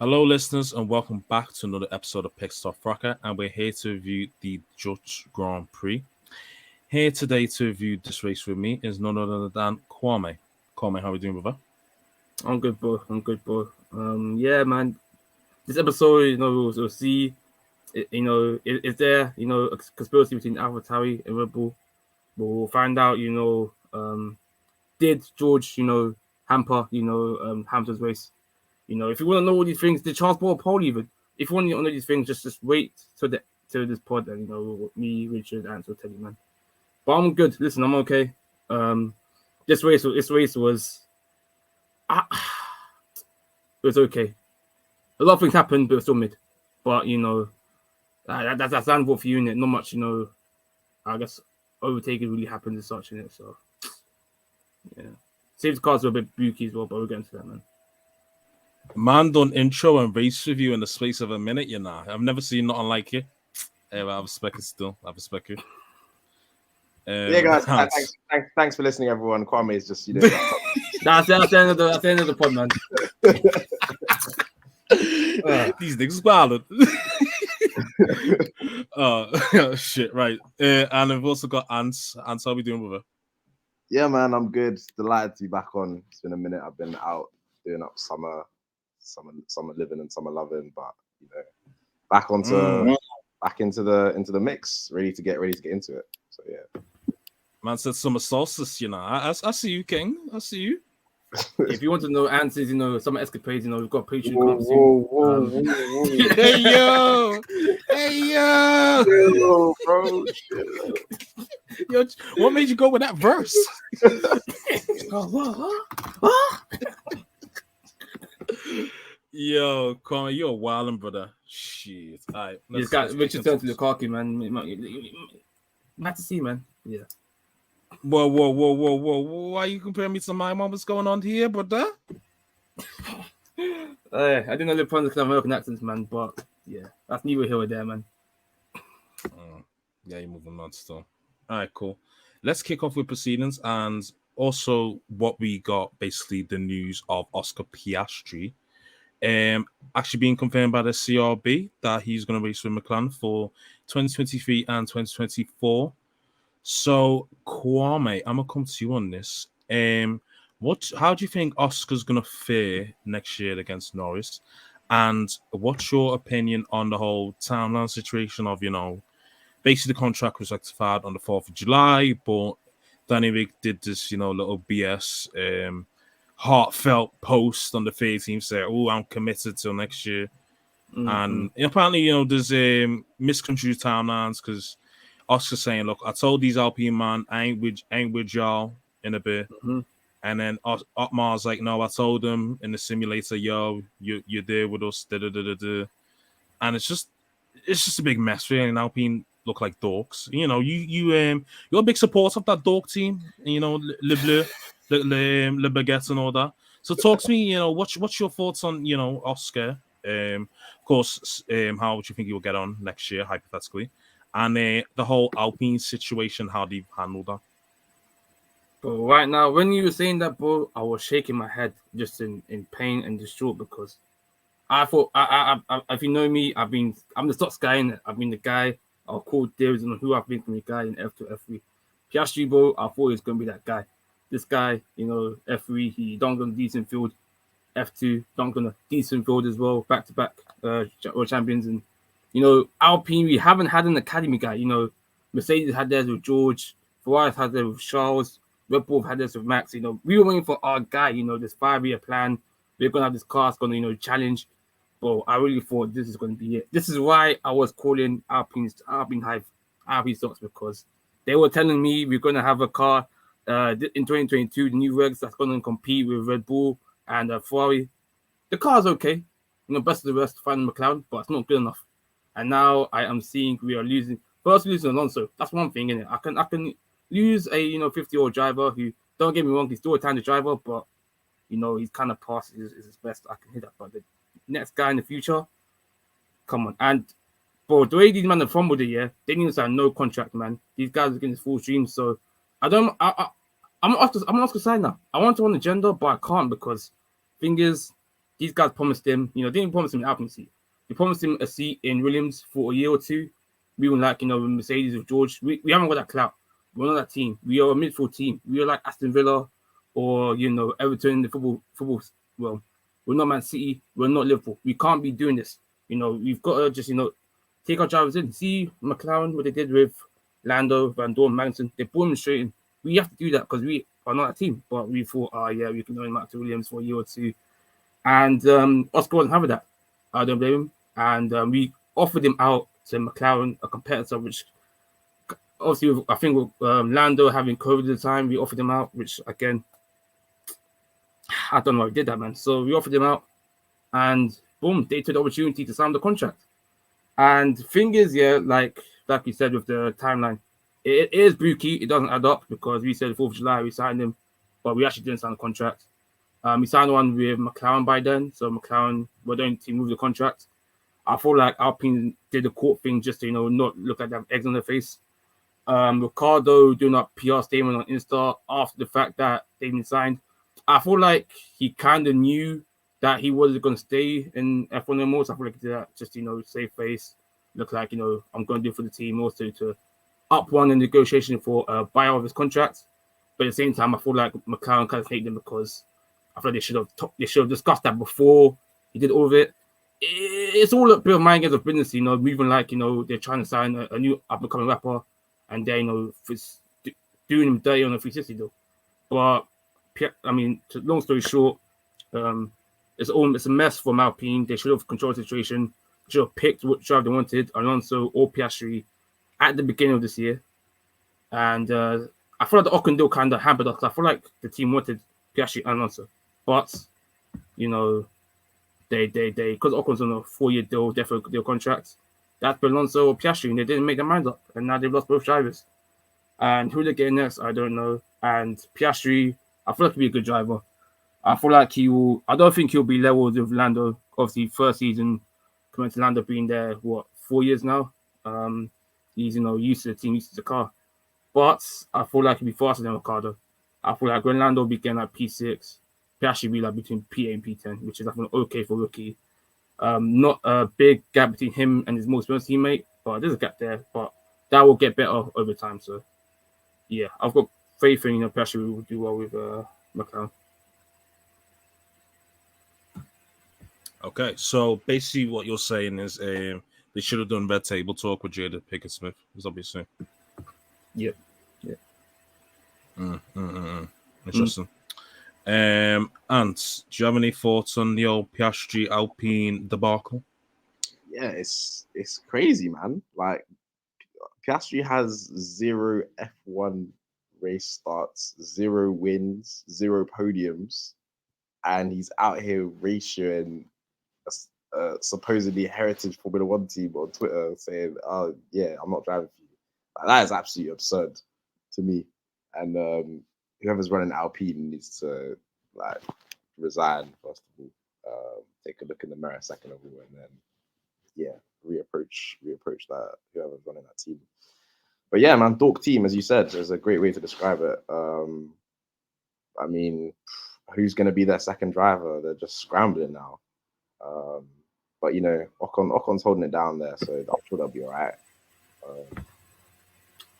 Hello, listeners, and welcome back to another episode of Pitstop Fracas, and we're here to review the Dutch Grand Prix. Here today to review this race with me is none other than Kwame. Kwame, how are we doing, brother? I'm good, bro. Yeah, man. This episode, we'll see. Is there, a conspiracy between AlphaTauri and Red Bull? We'll find out, did George, hamper, Hamilton's race? If you want to know all these things, the transport pole even. If you want to know these things, just wait till this pod, and me, Richard, Antz will tell you, man. But I'm good. Listen, I'm okay. This race was. It was okay. A lot of things happened, but it was still mid. But that's handball for you, innit? Not much, I guess overtaking really happened as such in it. So yeah, safety cars were a bit booky as well, but we'll get into that, man. Man done intro and race review in the space of a minute, I've never seen nothing like it. I respect it still. I respect you. Yeah, guys, thanks for listening, everyone. Kwame is just, That's the end of the pod, man. These niggas wild. Oh, shit, right. And we've also got Antz. Antz, how are we doing with her? Yeah, man, I'm good. Delighted to be back on. It's been a minute. I've been out doing up summer living and summer loving, but back into the mix, ready to get into it. So yeah. Man said summer solstice, I see you, King. I see you. If you want to know answers, some escapades, we've got Patreon coming soon. Hey yo, bro. Yo, what made you go with that verse? Yo, Kwame, you're wildin', brother. Shit. All right. This guy, Richard turned to the khaki, man. Mad to see, man. Yeah. Whoa. Why are you comparing me to my mom? What's going on here, brother? I didn't know they put on the American accents, man, but yeah, that's neither here or there, man. Yeah, you're moving on still. All right, cool. Let's kick off with proceedings and also what we got, basically the news of Oscar Piastri. Actually being confirmed by the CRB that he's going to race with McLaren for 2023 and 2024. So, Kwame, I'm going to come to you on this. How do you think Oscar's going to fare next year against Norris? And what's your opinion on the whole timeline situation of, basically the contract was rectified on the 4th of July, but Danny Rick did this, little BS heartfelt post on the 13th saying, "Oh, I'm committed till next year." Mm-hmm. And apparently, there's misconstrued timelines because Oscar saying, "Look, I told these Alpine man, I ain't with y'all in a bit." Mm-hmm. And then Otmar's like, "No, I told them in the simulator, yo, you're there with us." And it's just a big mess, really. And Alpine look like dorks. You're a big supporter of that dork team. Le Bleu. Le Baguette and all that. So talk to me, what's your thoughts on, Oscar? Of course, how would you think he will get on next year, hypothetically? And the whole Alpine situation, how do you handle that? But right now, when you were saying that, bro, I was shaking my head just in pain and distraught because I thought, if you know me, I'm the stocks guy, and I've been the guy, I'll call Davis on who I've been from the guy in F2, F3. Piastri, bro, I thought he was going to be that guy. This guy, F3, he dunked on a decent field. F2, dunked on a decent field as well, back-to-back world champions. And, Alpine, we haven't had an academy guy. Mercedes had theirs with George. Ferrari had theirs with Charles. Red Bull had theirs with Max. We were waiting for our guy, this 5-year plan. We're going to have this car that's going to, challenge. But I really thought this is going to be it. This is why I was calling Alpine Hive, Alpine stocks, because they were telling me we're going to have a car in 2022, the new regs that's going to compete with Red Bull and Ferrari. The car's okay, best of the rest, fine McLaren, but it's not good enough. And now I am seeing we are losing. First, losing Alonso. That's one thing, innit? I can lose a 50-year-old driver who, don't get me wrong, he's still a talented driver, but he's kind of past is his best. I can hit that, but the next guy in the future, come on. And bro, the way these men are fumbled it, yeah, they need to sign no contract, man. These guys are getting this full stream, so. I'm an Oscar side now. I want to run agenda, but I can't because thing is, these guys promised him, they didn't promise him an Alpine seat. They promised him a seat in Williams for a year or two. We were like, Mercedes with George. We haven't got that clout. We're not that team. We are a midfield team. We are like Aston Villa or, Everton, the football. Well, we're not Man City. We're not Liverpool. We can't be doing this. We've got to just, take our drivers in. See McLaren, what they did with Lando, Van Dorn, Magnussen. They brought them straight in. We have to do that because we are not a team. But we thought, we can only match to Williams for a year or two. And Oscar wasn't having that. I don't blame him. And we offered him out to McLaren, a competitor, which obviously, I think with Lando having COVID at the time, we offered him out, which again, I don't know how he did that, man. So we offered him out, and boom, they took the opportunity to sign the contract. And thing is, like you said with the timeline, it is brooky. It doesn't add up because we said the 4th of July we signed him, but we actually didn't sign the contract. We signed one with McLaren by then, so McLaren were the only team move the contract. I feel like Alpine did the court thing just to, not look like they have eggs on their face. Ricardo doing a PR statement on Insta after the fact that they've been signed. I feel like he kind of knew that he wasn't going to stay in F1 anymore. So I feel like he did that just, save face. Look like, I'm going to do it for the team also to up one in negotiation for a buyout of his contract. But at the same time, I feel like McLaren kind of hate them because I feel like they should have discussed that before he did all of it. It's all a bit of mind games of business, moving like, they're trying to sign a new up-and-coming rapper and then, it's doing him dirty on a 360 though. But, long story short, it's a mess from Alpine. They should have controlled the situation. Should have picked what driver they wanted, Alonso or Piastri, at the beginning of this year. And I feel like the Ocon deal kind of hampered us. I feel like the team wanted Piastri and Alonso. But, they because Ocon's on a 4-year deal, definitely deal contract. That's been Alonso or Piastri, and they didn't make their mind up, and now they've lost both drivers. And who they're getting next, I don't know. And Piastri, I feel like he'll be a good driver. I feel like he will. I don't think he'll be leveled with Lando. Obviously, first season, compared to Lando being there, 4 years now. He's used to the team, used to the car. But I feel like he'll be faster than Ricardo. I feel like when Lando will be getting like P6. Piastri be like between P8 and P10, which is I think okay for rookie. Not a big gap between him and his most experienced teammate, but there's a gap there. But that will get better over time. So yeah, I've got faith in Piastri will do well with McLaren. Okay, so basically what you're saying is they should have done better table talk with Jada Pickett Smith. Is obviously. Yeah. Interesting. Antz, do you have any thoughts on the old Piastri Alpine debacle? Yeah, it's crazy, man. Like Piastri has 0 F1 race starts, 0 wins, 0 podiums, and he's out here ratioing a supposedly heritage Formula One team on Twitter saying, "Oh yeah, I'm not driving for you." Like, that is absolutely absurd to me. And whoever's running Alpine needs to resign first of all. Take a look in the mirror second of all, and then reapproach that whoever's running that team. But yeah, man, dork team, as you said, is a great way to describe it. Who's going to be their second driver? They're just scrambling now. But Ocon's holding it down there, so I'm sure they'll be all right.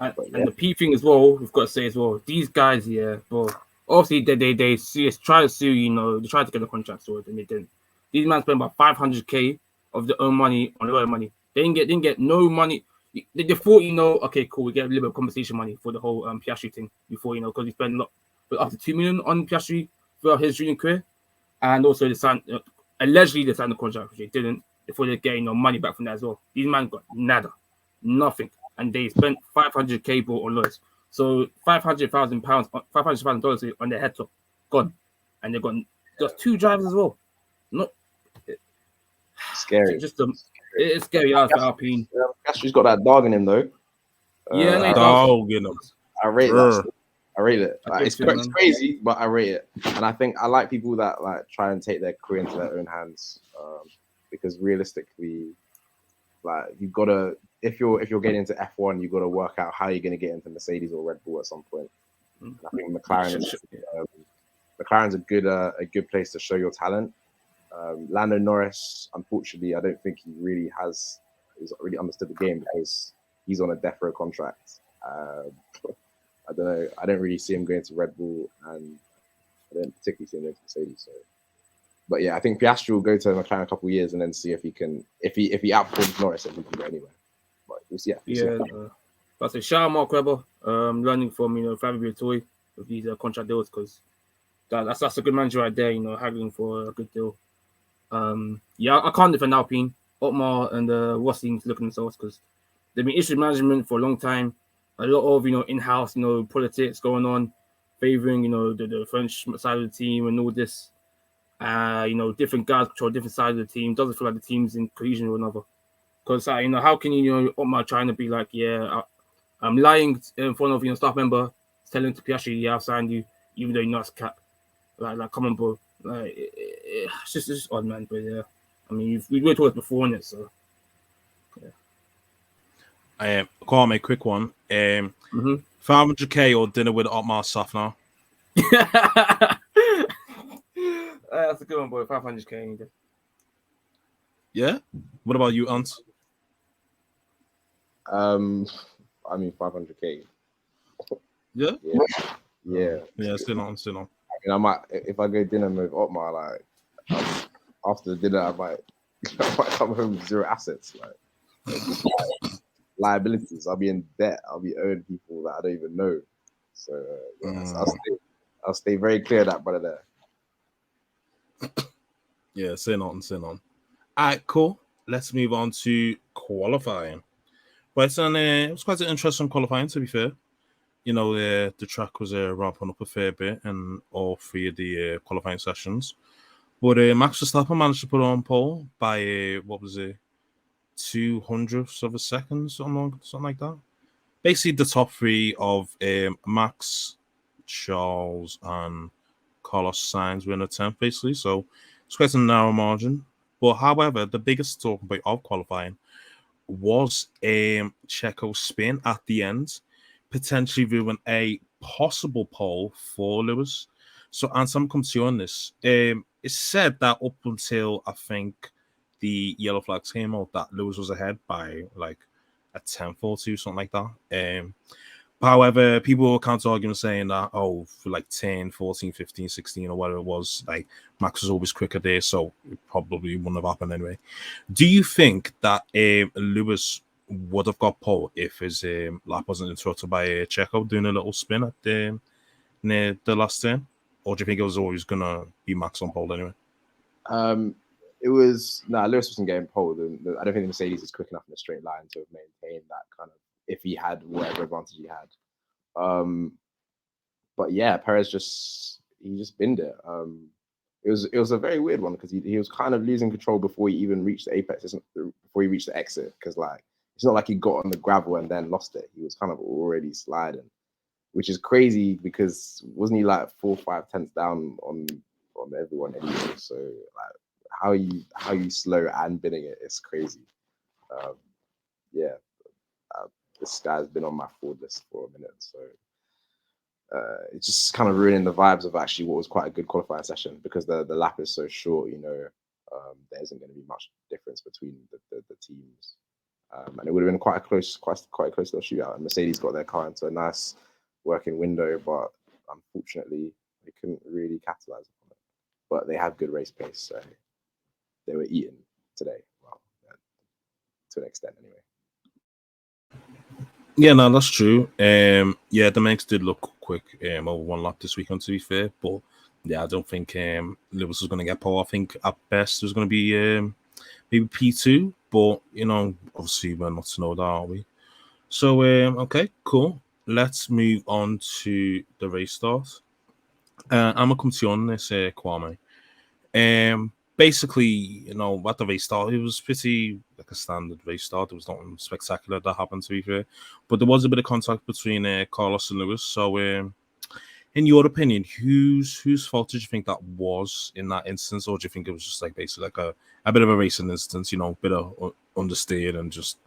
And the P thing as well, we've got to say as well, these guys here, bro, obviously they try to sue, they tried to get the contract sorted and they didn't. These men spent about 500k of their own money on their own money. They didn't get no money. They thought, okay, cool, we get a little bit of compensation money for the whole Piastri thing before, because he spent up to 2 million on Piastri throughout his junior career. And also they signed, allegedly they signed the contract, which they didn't, before they get money back from that as well. These men got nada, nothing. And they spent 500k on lawyers. So $500,000 on their head top, gone. And they've got just 2 drivers as well. Not scary. It's scary out for Alpine. Piastri's got that dog in him though. Dog in him. I rate that. I rate it. It's crazy, but I rate it. And I think I like people that try and take their career into their own hands, because realistically, you've got to. If you're getting into F1, you've got to work out how you're going to get into Mercedes or Red Bull at some point. And I think McLaren's a good place to show your talent. Lando Norris, unfortunately, I don't think he's really understood the game because he's on a death row contract. I don't know. I don't really see him going to Red Bull, and I don't particularly see him going to Mercedes. So, but yeah, I think Piastri will go to McLaren a couple of years and then see if he can. If he outperforms Norris, then he can go anywhere. But we'll see. But I say shout out Mark Webber, learning from Fabio Toy with these contract deals because that's a good manager right there. Haggling for a good deal. I can't defend Alpine. Otmar and Rossi need to look at themselves because they've been issue management for a long time. A lot of in-house politics going on, favoring the French side of the team and all this. Different guys control different sides of the team. Doesn't feel like the team's in cohesion with another. Because how can Otmar trying to be like, I'm lying in front of staff member, telling to Piastri, yeah, I've signed you, even though you're not a cap. Like, come on, bro. Like, it's just odd, man. But yeah, I mean, we've talked about before on it, so yeah. Kwame, quick one. 500k or dinner with Otmar Safnar? That's a good one, boy. 500k. Yeah. What about you, Antz? I mean, 500k. Yeah. Yeah. Still on. I mean, I might, if I go dinner with Otmar, like after the dinner, I might come home with 0 assets, like liabilities. I'll be in debt. I'll be owing people that I don't even know. So I'll stay very clear of that, brother. There. Yeah, say on. All right, cool. Let's move on to qualifying. But it was quite an interesting qualifying, to be fair. The track was ramping up a fair bit in all 3 of the qualifying sessions. But Max Verstappen managed to put on pole by, 200ths of a second, something like that. Basically, the top 3 of Max, Charles, and Carlos Sainz were in the 10th, basically. So it's quite a narrow margin. But however, the biggest talking point of qualifying was Checo's spin at the end, potentially ruin a possible pole for Lewis. So, and some come to you on this. It's said that up until I think the yellow flags came out, that Lewis was ahead by like a 10th or 2, something like that. However, people were counter arguing saying that, for like 10, 14, 15, 16, or whatever it was, like Max was always quicker there, so it probably wouldn't have happened anyway. Do you think that Lewis would have got pole if his lap wasn't interrupted by Checo doing a little spin at near the last turn? Or do you think it was always going to be Max on pole anyway? It was Lewis wasn't getting pole. I don't think the Mercedes is quick enough in a straight line to have maintained that kind of, if he had whatever advantage he had. But yeah, Perez just binned it. It was a very weird one because he was kind of losing control before he even reached the apex, before he reached the exit. Because like it's not like he got on the gravel and then lost it. He was kind of already sliding, which is crazy because wasn't he like 4 or 5 tenths down on everyone anyway? So like how you slow and binning it is crazy. This guy's been on my forward list for a minute, so it's just kind of ruining the vibes of actually what was quite a good qualifying session because the lap is so short. There isn't going to be much difference between the teams, and it would have been quite a close little shootout. And Mercedes got their car into a nice working window, but unfortunately they couldn't really capitalize on it. But they have good race pace, so they were eaten today. Well, to an extent anyway. Yeah, no, that's true. The Mercs did look quick over 1 lap this weekend, to be fair. But yeah, I don't think Lewis was going to get pole. I think at best it was going to be maybe P2. But, obviously we're not to know that, are we? So, okay, cool. Let's move on to the race start. I'm going to come to you on this, Kwame. Basically, at the race start, it was pretty like a standard race start. There was nothing spectacular that happened, to be fair. But there was a bit of contact between Carlos and Lewis. So, in your opinion, whose fault did you think that was in that instance? Or do you think it was just like basically like a bit of a racing instance, a bit of understeered and just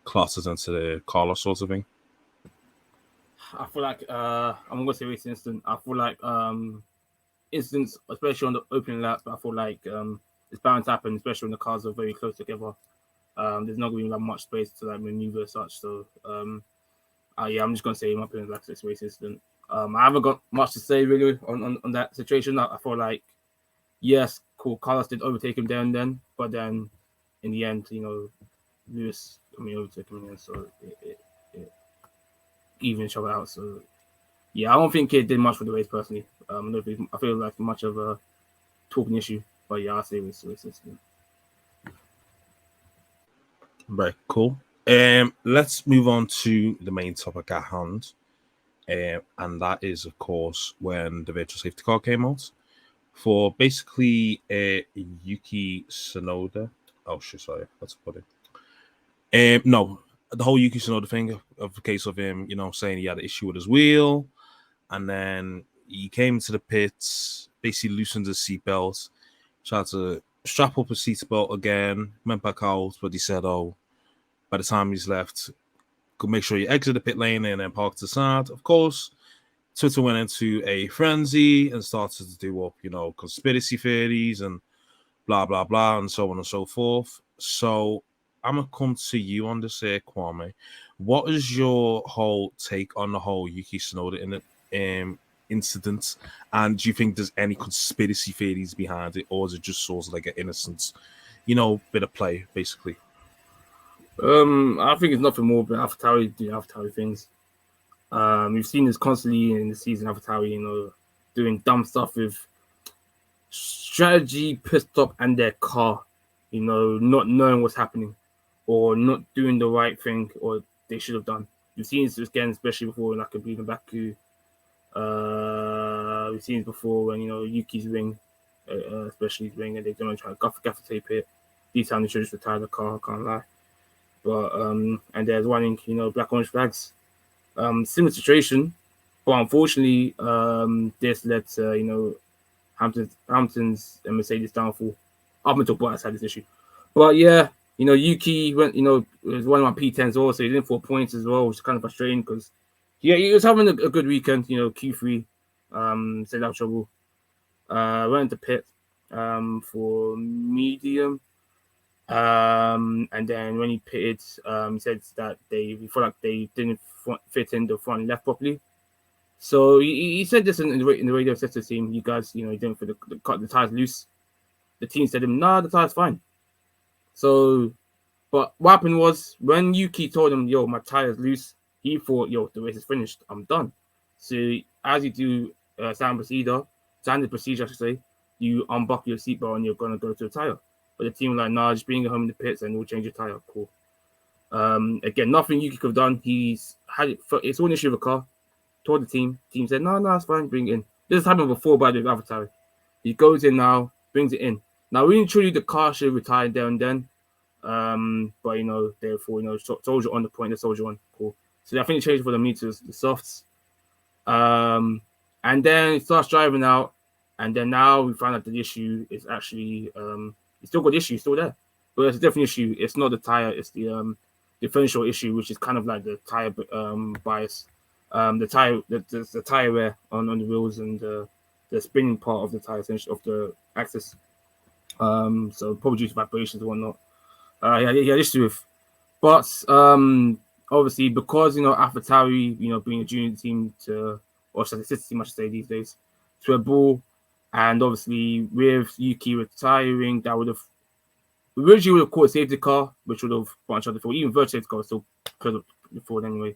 clattered into the Carlos sort of thing? I feel like, I'm going to say racing instance. I feel like, instance, especially on the opening lap, I feel like it's bound to happen, especially when the cars are very close together. There's not going to be like much space to like maneuver as such. So yeah, I'm just gonna say in my opinion, like this race incident. I haven't got much to say really on that situation. I feel like yes, cool, Carlos did overtake him there and then, but then in the end, Lewis, overtook him, so it evened each other out. So yeah, I don't think it did much for the race personally. I feel like much of a talking issue, but yeah, I'll say race incident. Right, cool. Let's move on to the main topic at hand. And that is, of course, when the virtual safety car came out for basically Yuki Tsunoda. Oh, shit, sorry, that's put it. No, the whole Yuki Tsunoda thing of the case of him, saying he had an issue with his wheel, and then he came to the pits, basically loosened his seatbelt, tried to strap up his seatbelt again, went back out, but he said, "Oh, by the time he's left, could make sure you exit the pit lane and then park to the side." Of course, Twitter went into a frenzy and started to do up, conspiracy theories and blah, blah, blah, and so on and so forth. So I'm going to come to you on this here, Kwame. What is your whole take on the whole Yuki Tsunoda incident? And do you think there's any conspiracy theories behind it, or is it just sort of like an innocent, bit of play, basically? I think it's nothing more than AlphaTauri doing AlphaTauri things. We've seen this constantly in the season. AlphaTauri, doing dumb stuff with strategy, pit stop, and their car. Not knowing what's happening, or not doing the right thing, or they should have done. We've seen this again, especially before, like I believe in Baku. We've seen it before when Yuki's ring, especially his ring, and they're going to try to gaffer tape it. These times they should just retire the car. I can't lie. But and there's running, black orange flags. Similar situation, but unfortunately, this led to Hampton's and Mercedes downfall. Up until Bottas had this issue, but yeah, Yuki went, it was one of my P10s also. He didn't 4 points as well, which is kind of frustrating because he was having a good weekend. Q3, stayed out of trouble. Went into pit for medium. And then when he pitted, he said that he felt like they didn't fit in the front left properly. So he said this in the radio, said to the team, "You guys, he didn't fit the tires loose." The team said to him, "Nah, the tire's fine." So, but what happened was when Yuki told him, "Yo, my tire's loose," he thought, "Yo, the race is finished. I'm done." So as you do standard procedure, I should say, you unbuckle your seatbelt and you're gonna go to the tire. But the team were like, "Nah, just bring it home in the pits and we'll change your tire." Cool. Again, nothing Yuki could have done. He's had it. It's all an issue with the car. Told the team. Team said, "No, it's fine. Bring it in." This has happened before by the AlphaTauri. He goes in now, brings it in. Now, really truly, the car should retire there and then. But therefore, soldier on the point, the soldier on. Cool. So I think they changed for the meters, the softs. And then he starts driving out, and then now we find out the issue is actually it's still got the issue, still there. But it's a different issue. It's not the tire, it's the differential issue, which is kind of like the tire bias. The tire wear on the wheels and the spinning part of the tire of the axis. So probably due to vibrations and whatnot. Yeah, issue with. But obviously because AlphaTauri, being a junior team or statistic team, I should say these days, to a ball, and obviously with Yuki retiring, that would have originally caught a safety car, which would have bunched out the field. Even virtual safety car still could have the field anyway.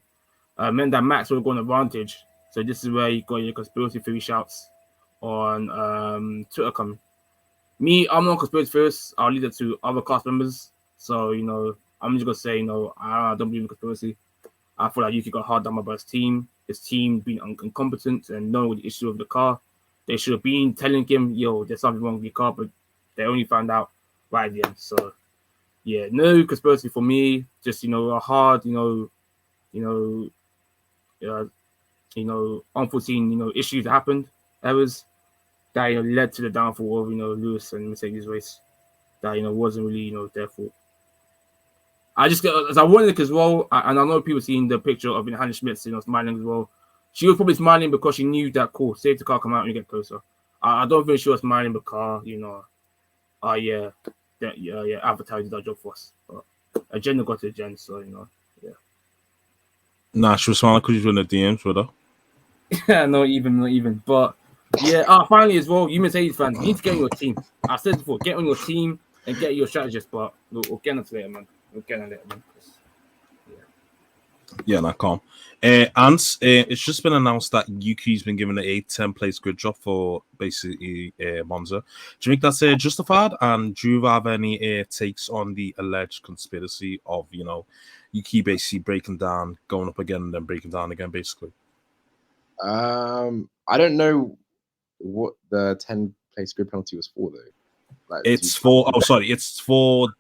Meant that Max would have gone advantage. So this is where you got your conspiracy theory shouts on Twitter coming. Me, I'm not a conspiracy theorist. I'll leave it to other cast members. So, I'm just going to say, I don't believe in conspiracy. I feel like Yuki got hard done by his team. His team being incompetent and knowing the issue of the car. They should have been telling him, "Yo, there's something wrong with your car," but they only found out right at the end. So, yeah, no conspiracy for me. Just, a hard, unforeseen, issues that happened, errors that led to the downfall of Lewis and Mercedes race. That wasn't really their fault. As I wanted as well, and I know people seeing the picture of Hannah Schmitz, smiling as well. She was probably smiling because she knew that cool, safety car come out and you get closer. I don't think she was smiling because yeah, advertising that job for us. But Agenda got to Agenda, so yeah. Nah, she was smiling because she's in the DMs with her. Yeah, not even. But yeah, finally as well, you Mercedes fans, you need to get on your team. I said before, get on your team and get your strategist. But we'll get on to later, man. Yeah, not calm. Antz, it's just been announced that Yuki's been given a 10-place grid job for basically Monza. Do you think that's justified? And do you have any takes on the alleged conspiracy of, Yuki basically breaking down, going up again, and then breaking down again, basically? I don't know what the 10-place grid penalty was for, though. Like, it's for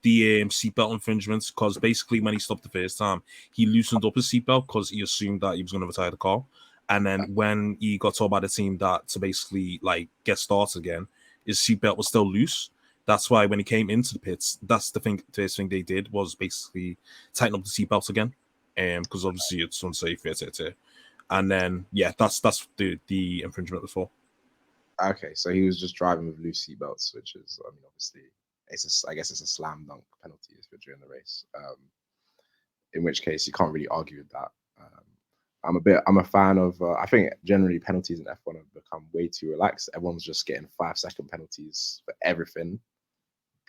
the seatbelt infringements, because basically when he stopped the first time, he loosened up his seatbelt because he assumed that he was going to retire the car, and then when he got told by the team that to basically like get started again, his seatbelt was still loose. That's why when he came into the pits, that's the first thing they did was basically tighten up the seatbelts again, because obviously it's unsafe, and then that's the infringement before. Okay, so he was just driving with loose seatbelts, which is, I mean, obviously, I guess it's a slam dunk penalty if you're during the race. In which case, you can't really argue with that. I'm a fan of. I think generally penalties in F1 have become way too relaxed. Everyone's just getting 5-second penalties for everything.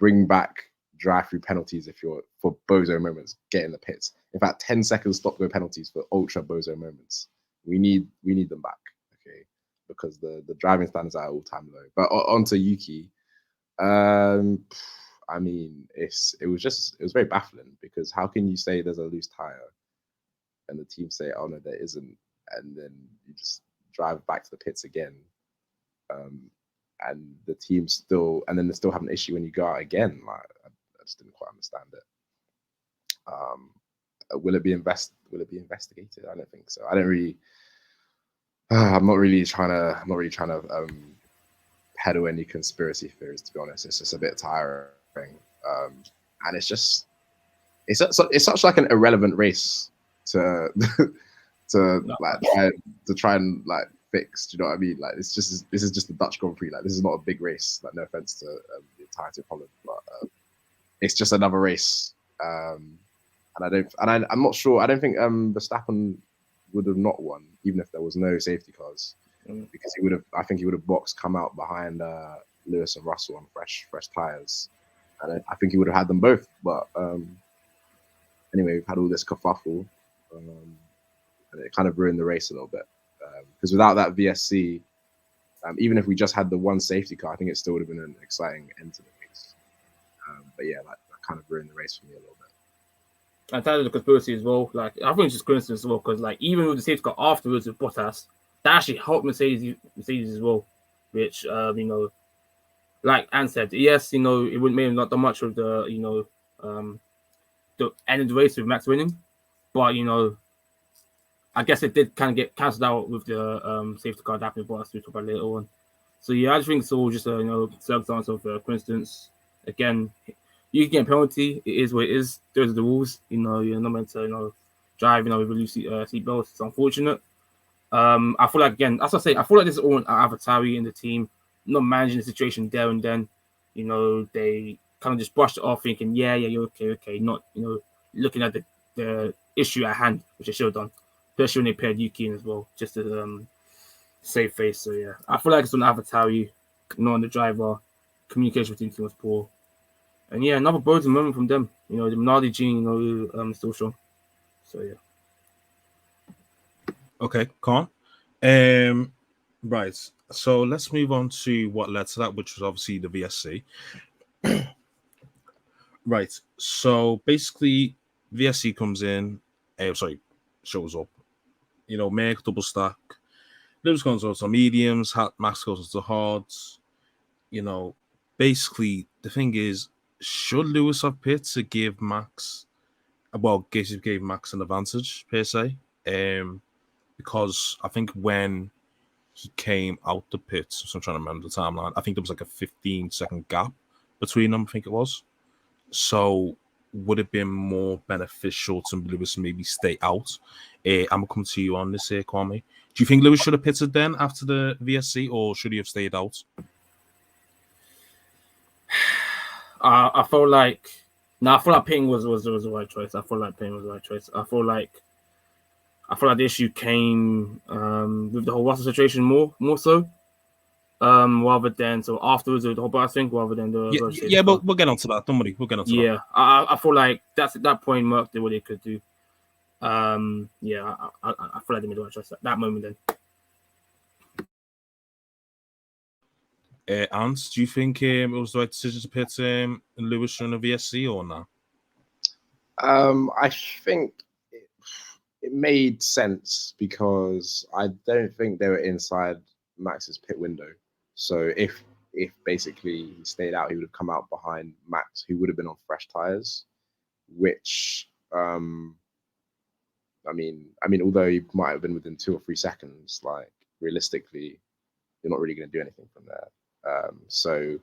Bring back drive-through penalties if you're for bozo moments. Get in the pits. In fact, 10-second stop-go penalties for ultra bozo moments. We need them back. Okay. Because the driving standards are all-time low. But onto Yuki, I mean, it was very baffling, because how can you say there's a loose tire and the team say, oh no, there isn't, and then you just drive back to the pits again, and the team still, and then they still have an issue when you go out again. Like, I just didn't quite understand it. Will it be investigated? I don't think so. I don't really. I'm not really trying to peddle any conspiracy theories, to be honest. It's just a bit tiring, and it's such like an irrelevant race to try and like fix. Do you know what I mean? Like, this is just the Dutch Grand Prix. Like, this is not a big race. Like, no offense to the entirety of Holland, but it's just another race. And I'm not sure. I don't think Verstappen would have not won, even if there was no safety cars, because I think he would have come out behind Lewis and Russell on fresh tires, and I think he would have had them both. But anyway, we've had all this kerfuffle, and it kind of ruined the race a little bit, because without that VSC, even if we just had the one safety car, I think it still would have been an exciting end to the race. But yeah, that kind of ruined the race for me a little bit. I tied the conspiracy as well. Like, I think it's just coincidence as well, because like even with the safety car afterwards with Bottas, that actually helped Mercedes as well, which like Anne said, yes, it wouldn't make not that much of the the end of the race with Max winning, but I guess it did kind of get cancelled out with the safety car happening, but Bottas, we'll talk about later on. So yeah, I just think it's all just a circumstance of coincidence. Again, you can get a penalty. It is what it is. Those are the rules. You're not meant to drive with a loose seatbelt. It's unfortunate. I feel like, again, as I say, I feel like this is all Avatari in the team, not managing the situation there and then. They kind of just brushed it off, thinking, yeah, you're okay. Not looking at the issue at hand, which they should have done, especially when they paired Yuki in as well, just to save face. So yeah, I feel like it's on Avatari, not on the driver. Communication between teams was poor. And yeah, another bold moment from them. The Minardi gene, still strong. So yeah. Okay, calm. Right. So let's move on to what led to that, which was obviously the VSC. Right. So basically, VSC comes in. Shows up. Merc double stack. Lewis goes on to mediums. Max goes on to hards. Basically, the thing is, should Lewis have pit to give Max? Well, gave Max an advantage per se. Because I think when he came out the pits, so I'm trying to remember the timeline, I think there was like a 15-second gap between them, I think it was. So would it be more beneficial to Lewis maybe stay out? I'm going to come to you on this here, Kwame. Do you think Lewis should have pitted then after the VSC, or should he have stayed out? I felt like I feel like pitting was the right choice. I feel like pitting was the right choice. I feel like the issue came with the whole Russell situation more so. Rather than so afterwards with the whole Bias thing, rather than the yeah, but we'll get onto that. Don't worry, we'll get onto that. Yeah, I feel like that's at that point Merc did what they could do. Yeah, I feel like they made the right choice at that moment then. Antz, do you think it was the right decision to pit Lewis from the VSC or not? I think it made sense because I don't think they were inside Max's pit window. So if basically he stayed out, he would have come out behind Max, who would have been on fresh tires, which I mean, although he might have been within 2 or 3 seconds, like realistically, you're not really going to do anything from there. So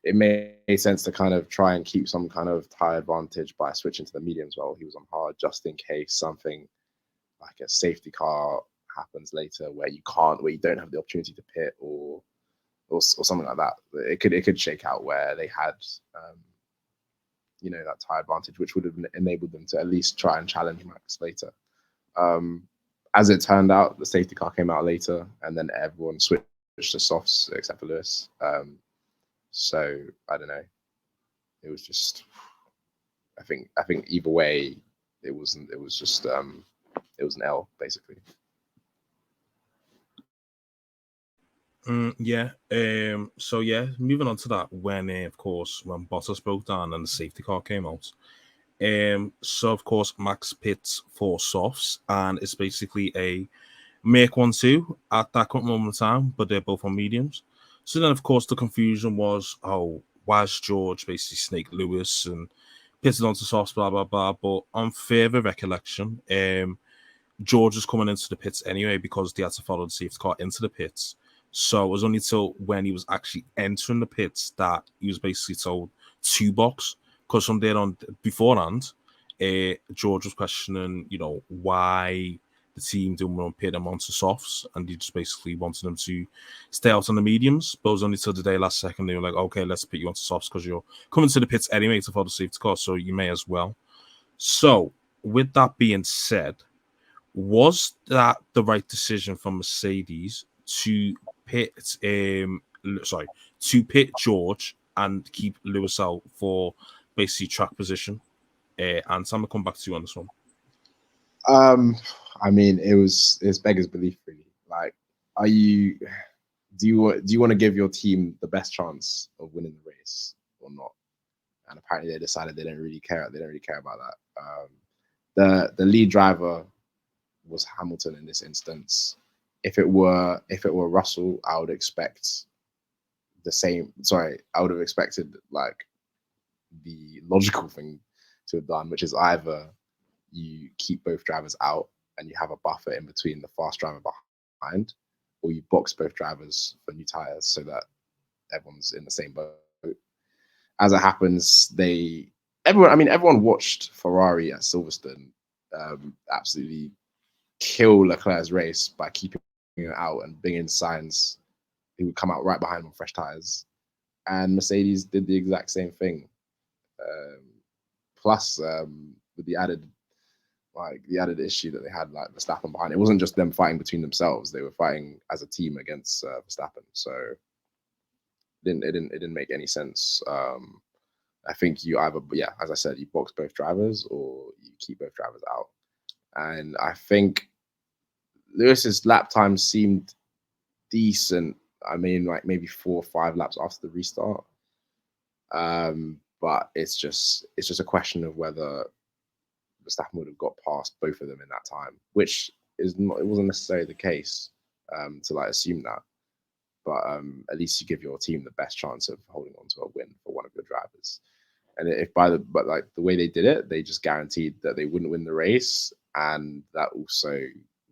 it made sense to kind of try and keep some kind of tire advantage by switching to the mediums while he was on hard, just in case something like a safety car happens later where you don't have the opportunity to pit or something like that. It could shake out where they had that tire advantage, which would have enabled them to at least try and challenge Max later. As it turned out, the safety car came out later, and then everyone switched to softs except for Lewis. So I don't know. It was just, I think either way, it wasn't. It was just it was an L basically. Yeah. So yeah, moving on to that. When of course when Bottas broke down and the safety car came out. So of course Max pits for softs, and it's basically a Merc 1-2 at that current moment in time, but they're both on mediums. So then of course the confusion was, oh, why is George basically snake Lewis and pitted onto softs, blah blah blah. But on further recollection, George was coming into the pits anyway because they had to follow the safety car into the pits. So it was only till when he was actually entering the pits that he was basically told to box. Because from there on, beforehand, George was questioning, why the team didn't want to pit him onto softs, and he just basically wanted them to stay out on the mediums. But it was only till the day last second they were like, okay, let's put you onto softs because you're coming to the pits anyway to follow the safety car, so you may as well. So with that being said, was that the right decision from Mercedes to pit George and keep Lewis out for basically track position? And I'm gonna come back to you on this one. I mean, it's beggars belief, really. Like, do you want to give your team the best chance of winning the race or not? And apparently they decided they don't really care. They don't really care about that. The lead driver was Hamilton in this instance. If it were Russell, I would expect the same. Sorry, I would have expected like the logical thing to have done, which is either you keep both drivers out and you have a buffer in between the fast driver behind, or you box both drivers for new tires so that everyone's in the same boat. As it happens, everyone watched Ferrari at Silverstone absolutely kill Leclerc's race by keeping it out and bringing Sainz, who would come out right behind him on fresh tires. And Mercedes did the exact same thing. Plus, with the added issue that they had, like Verstappen behind, it wasn't just them fighting between themselves; they were fighting as a team against Verstappen. So it didn't make any sense. I think you either, as I said, you box both drivers or you keep both drivers out. And I think Lewis's lap time seemed decent. I mean, like maybe 4 or 5 laps after the restart. But it's just a question of whether Verstappen would have got past both of them in that time, which it wasn't necessarily the case to like assume that. But at least you give your team the best chance of holding on to a win for one of your drivers. And the way they did it, they just guaranteed that they wouldn't win the race, and that also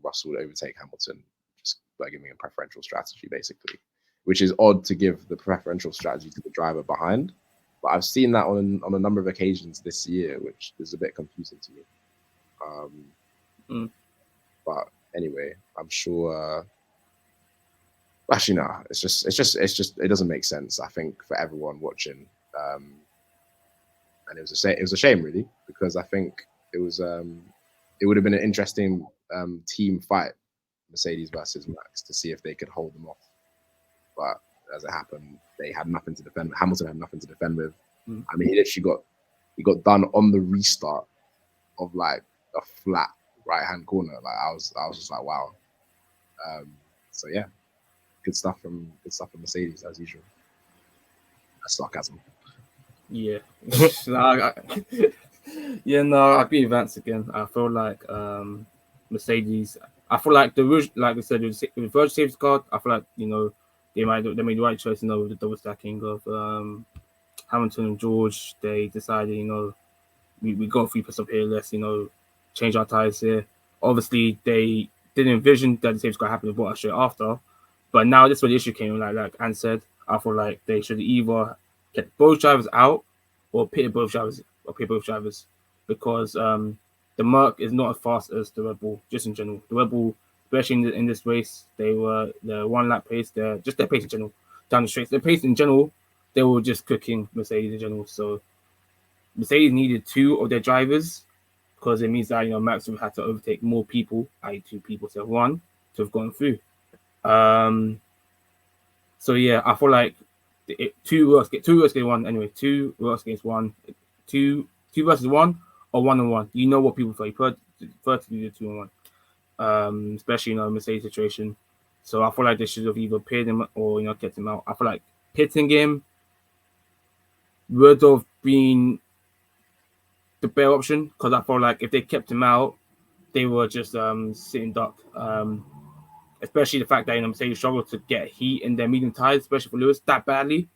Russell would overtake Hamilton just by giving a preferential strategy, basically, which is odd to give the preferential strategy to the driver behind. But I've seen that on a number of occasions this year, which is a bit confusing to me. But anyway, I'm sure. Actually, no. It's just. It doesn't make sense. I think for everyone watching, and it was a shame really, because I think it would have been an interesting team fight, Mercedes versus Max, to see if they could hold them off. But as it happened, they had nothing to defend. Hamilton had nothing to defend with. I mean, he got done on the restart of like a flat right-hand corner. Like I was just like, wow. So yeah, good stuff from Mercedes as usual. That's sarcasm. Yeah. I agree with Vance again. I feel like Mercedes. I feel like like I said, with the first safety car, I feel like they made the right choice. With the double stacking of Hamilton and George. They decided, we got 3 up here. Let's change our tires here. Obviously, they didn't envision that the safety car happened with straight after, but now this is where the issue came. Like Antz said, I feel like they should either get both drivers out or pitted both drivers because the Merc is not as fast as the Red Bull, just in general. The Red Bull, especially in this race, they're 1 lap pace. Their pace in general down the straight. Their pace in general, they were just cooking Mercedes in general. So Mercedes needed 2 of their drivers because it means that Max would have to overtake more people, i.e. 2 people instead of 1, to have gone through. So yeah, I feel like 2 works against 1 anyway. 2 works against 1. 2 versus 1 or 1-on-1. You know what people say. Prefer to do the 2-on-1. Especially Mercedes situation. So I feel like they should have either pitted him or kept him out. I feel like pitting him would have been the better option because I feel like if they kept him out, they were just sitting duck. Especially the fact that Mercedes struggled to get heat in their medium tires, especially for Lewis, that badly.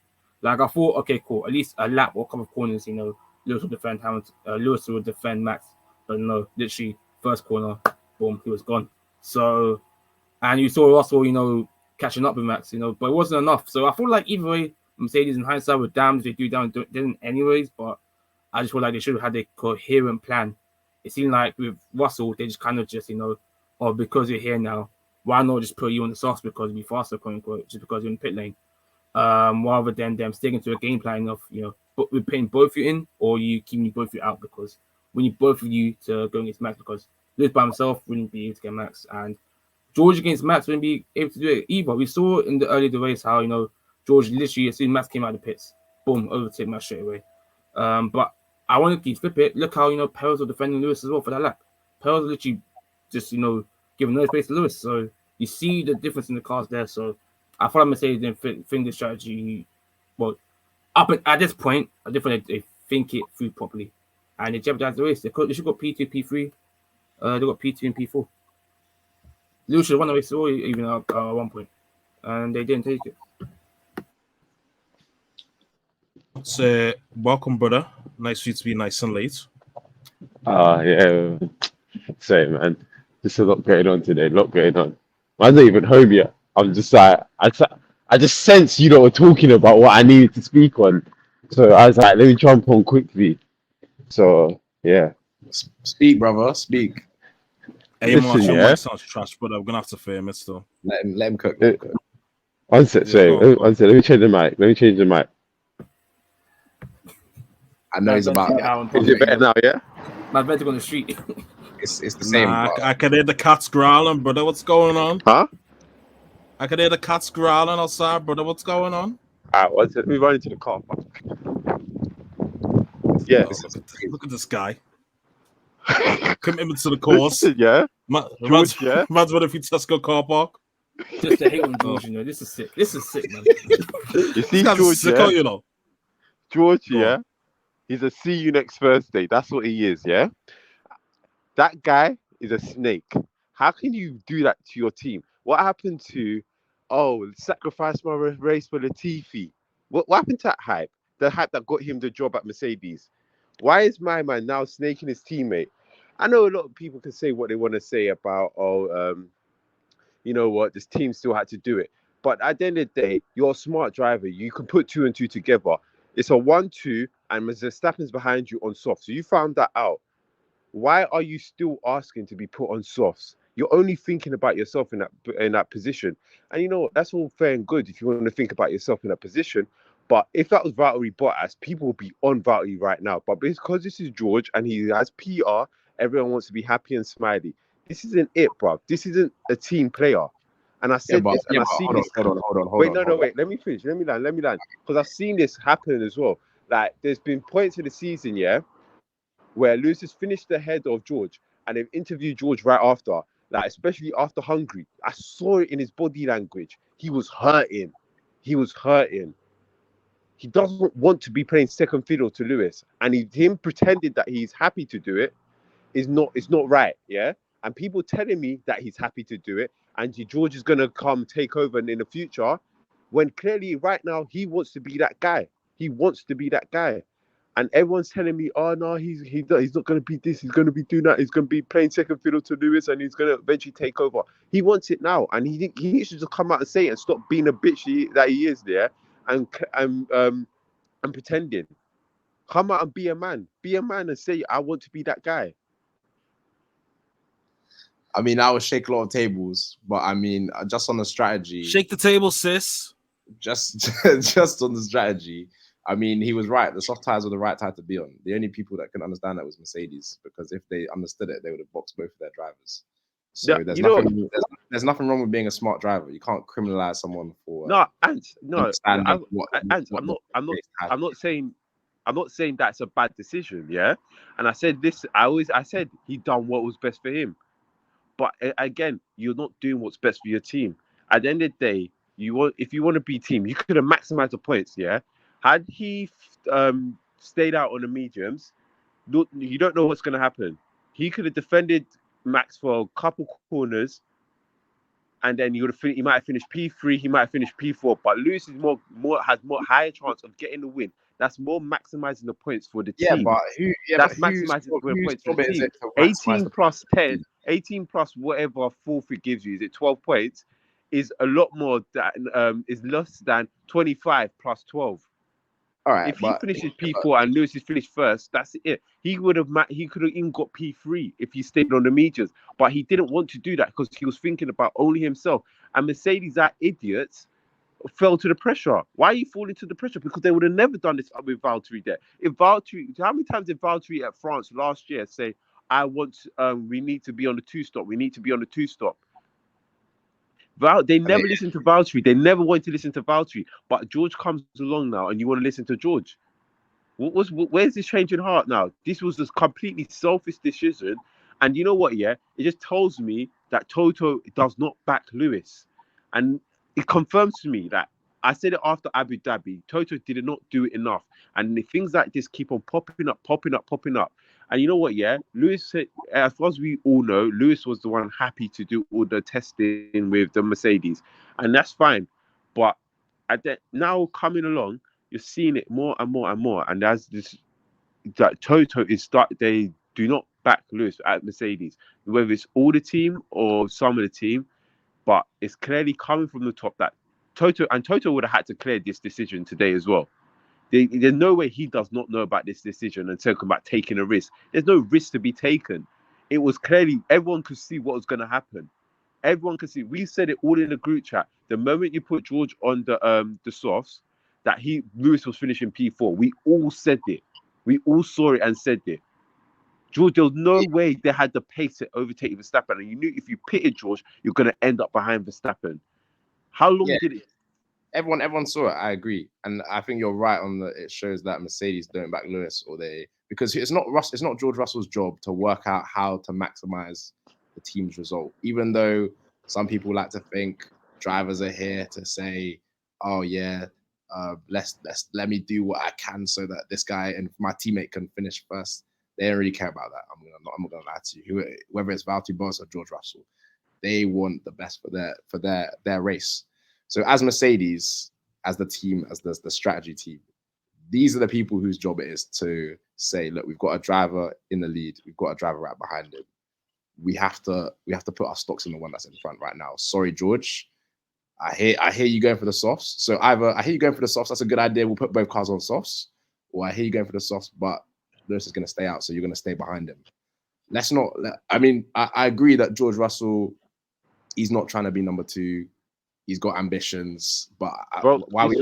Like I thought, okay, cool. At least a lap or a couple of corners, Lewis would defend Hamilton. Lewis would defend Max, but no, literally first corner, boom, he was gone. So, and you saw Russell, catching up with Max, but it wasn't enough. So I feel like either way, Mercedes in hindsight were damned if they didn't anyways. But I just feel like they should have had a coherent plan. It seemed like with Russell, they just kind of just because you're here now, why not just put you on the softs because it'd be faster, quote unquote, just because you're in the pit lane, rather than them sticking to a game plan of we're putting both of you in or you keeping both of you out because we need both of you to go against Max because Lewis by himself wouldn't be able to get Max and George against Max wouldn't be able to do it either. We saw in the early race how George literally as soon as Max came out of the pits, boom, overtake Max straight away. But I want to keep flip it. Look how Perez was defending Lewis as well for that lap. Perez literally just giving no space to Lewis. So you see the difference in the cars there. So I feel like Mercedes didn't think the strategy. Well, at this point, I definitely they think it through properly, and they jeopardized the race. They should got P2, P3. They got P2 and P4. Lewis should have won the race even at 1 point, and they didn't take it. So, welcome, brother. Nice for you to be nice and late. Yeah. Same, man. There's a lot going on today. I'm not even home yet. I'm just like, I just sense were talking about what I needed to speak on. So I was like, let me jump on quickly. So, yeah. Speak, brother. Speak. Hey, Martz, your mic sounds trash, but I'm going to have to film it still. Let him cook. One sec, let me change the mic. I know he's about. Is it better now? Yeah. My bed's on the street. It's the same. I can hear the cats growling, brother. What's going on? Huh? I can hear the cats growling outside, brother. What's going on? Let me run into the car. Yeah. Look at this guy. Commitment to the cause. Yeah. Man's what if you Tesco car park? Just to hate on George, this is sick. This is sick, man. You see, George, sick, George, yeah. He's a see you next Thursday. That's what he is, yeah? That guy is a snake. How can you do that to your team? What happened to, sacrifice my race for Latifi? What happened to that hype? The hype that got him the job at Mercedes? Why is my man now snaking his teammate? I know a lot of people can say what they want to say about, you know what, this team still had to do it. But at the end of the day, you're a smart driver. You can put 2 and 2 together. It's a 1-2, and Verstappen's behind you on softs. So you found that out. Why are you still asking to be put on softs? You're only thinking about yourself in that position. And you know what? That's all fair and good if you want to think about yourself in that position. But if that was Valtteri Bottas, people would be on Valtteri right now. But because this is George and he has PR, everyone wants to be happy and smiley. This isn't it, bro. This isn't a team player. And I said this, and I've seen this. Hold on. Wait, no, wait. Let me finish. Let me land. Because I've seen this happen as well. Like, there's been points in the season, yeah, where Lewis has finished ahead of George, and they've interviewed George right after. Like, especially after Hungary, I saw it in his body language. He was hurting. He doesn't want to be playing second fiddle to Lewis, and him pretending that he's happy to do it is not right, yeah. And people telling me that he's happy to do it, and George is gonna come take over in the future, when clearly right now he wants to be that guy. He wants to be that guy, and everyone's telling me, oh no, he's not gonna be this. He's gonna be doing that. He's gonna be playing second fiddle to Lewis, and he's gonna eventually take over. He wants it now, and he needs to just come out and say it and stop being a bitch that he is there, and pretending. Come out and be a man. Be a man and say, I want to be that guy. I mean, I would shake a lot of tables, but I mean, just on the strategy. Shake the table, sis. Just on the strategy. I mean, he was right. The soft tires were the right tire to be on. The only people that couldn't understand that was Mercedes, because if they understood it, they would have boxed both of their drivers. So Yeah, there's nothing wrong with being a smart driver. You can't criminalize someone for Antz, I'm not saying that's a bad decision, yeah. And I said this. I said he done what was best for him. But again, you're not doing what's best for your team. At the end of the day, if you want to be team, you could have maximized the points, yeah. Had he stayed out on the mediums, you don't know what's going to happen. He could have defended Max for a couple corners, and then he might have finished P3, he might have finished P4. But Lewis is has more higher chance of getting the win. That's more maximizing the points for the team. That's maximizing the points for the team. 18 plus 10, 18 plus whatever fourth it gives you, is it 12 points? Is a lot more than is less than 25 plus 12. All right. If he finishes P4 and Lewis is finished first, that's it. He could have even got P3 if he stayed on the mediums, but he didn't want to do that because he was thinking about only himself. And Mercedes, that idiots, fell to the pressure. Why are you falling to the pressure? Because they would have never done this with Valtteri there. How many times did Valtteri at France last year say, we need to be on the two-stop. We need to be on the two-stop. They never listened to Valtteri. They never wanted to listen to Valtteri. But George comes along now, and you want to listen to George. Where's this change in heart now? This was a completely selfish decision. And you know what, yeah? It just tells me that Toto does not back Lewis. And it confirms to me that I said it after Abu Dhabi. Toto did not do it enough. And the things like this keep on popping up. And you know what, yeah? Lewis said, as far as we all know, Lewis was the one happy to do all the testing with the Mercedes. And that's fine. But now coming along, you're seeing it more and more and more. And as this, that Toto they do not back Lewis at Mercedes, whether it's all the team or some of the team, but it's clearly coming from the top that Toto would have had to clear this decision today as well. There's no way he does not know about this decision and talking about taking a risk. There's no risk to be taken. It was clearly, everyone could see what was going to happen. Everyone could see. We said it all in the group chat. The moment you put George on the softs, that Lewis was finishing P4. We all said it. We all saw it and said it. George, there was no way they had the pace to overtake Verstappen. And you knew if you pitted George, you're going to end up behind Verstappen. How long did it? Everyone saw it. I agree, and I think you're right on it shows that Mercedes don't back Lewis, because it's not George Russell's job to work out how to maximize the team's result. Even though some people like to think drivers are here to say, "Oh yeah, let me do what I can so that this guy and my teammate can finish first." They don't really care about that. I'm not gonna lie to you. Whether it's Valtteri Bottas or George Russell, they want the best for their race. So as Mercedes, as the team, as the strategy team, these are the people whose job it is to say, look, we've got a driver in the lead, we've got a driver right behind him. We have to put our stocks in the one that's in front right now. Sorry, George. I hear you going for the softs. So either I hear you going for the softs, that's a good idea. We'll put both cars on softs, or I hear you going for the softs, but Lewis is going to stay out, so you're going to stay behind him. I agree that George Russell, he's not trying to be number two. he's got ambitions, but Bro, why are we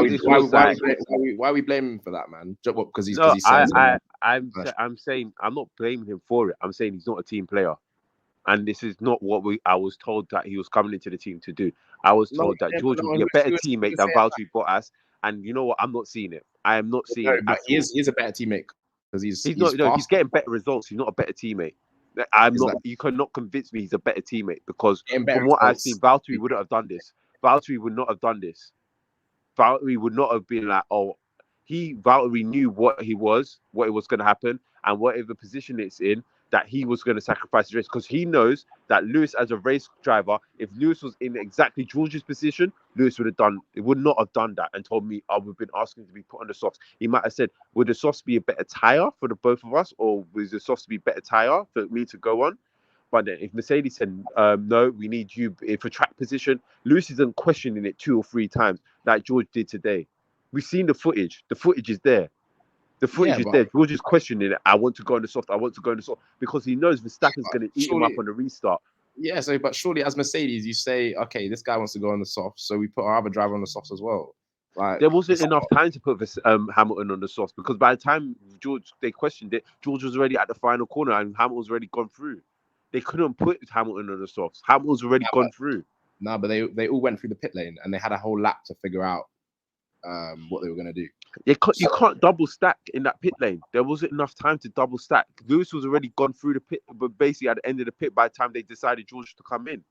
this blaming him for that, man? Just what, because he's No, saying I'm saying I'm not blaming him for it. I'm saying he's not a team player, and this is not what I was told that he was coming into the team to do. I was told that George would be a better teammate than Valtteri Bottas, and you know what? I'm not seeing it. I am not seeing it. But he is a better teammate because he's not. No, he's fast. getting better results. He's not a better teammate. You cannot convince me he's a better teammate because from what I've seen, Valtteri wouldn't have done this. Valtteri would not have done this. Valtteri would not have been like, Valtteri knew what it was going to happen, and whatever position it's in, that he was going to sacrifice the race because he knows that Lewis, as a race driver, if Lewis was in exactly George's position, Lewis would not have done that and told me I would have been asking to be put on the softs. He might have said, would the softs be a better tire for the both of us, or would the softs be a better tire for me to go on? But then if Mercedes said, no, we need you for track position, Lewis isn't questioning it 2 or 3 times like George did today. We've seen the footage. The footage is there. George is questioning it. I want to go on the soft. Because he knows Verstappen's going to eat him up on the restart. Yeah, but surely as Mercedes, you say, okay, this guy wants to go on the soft, so we put our other driver on the softs as well. Like, there wasn't enough time to put Hamilton on the softs because by the time they questioned it, George was already at the final corner and Hamilton was already gone through. They couldn't put Hamilton on the softs. Hamilton's already gone through. No, but they all went through the pit lane and they had a whole lap to figure out what they were going to do. You can't double stack in that pit lane. There wasn't enough time to double stack. Lewis was already gone through the pit, but basically at the end of the pit by the time they decided George to come in.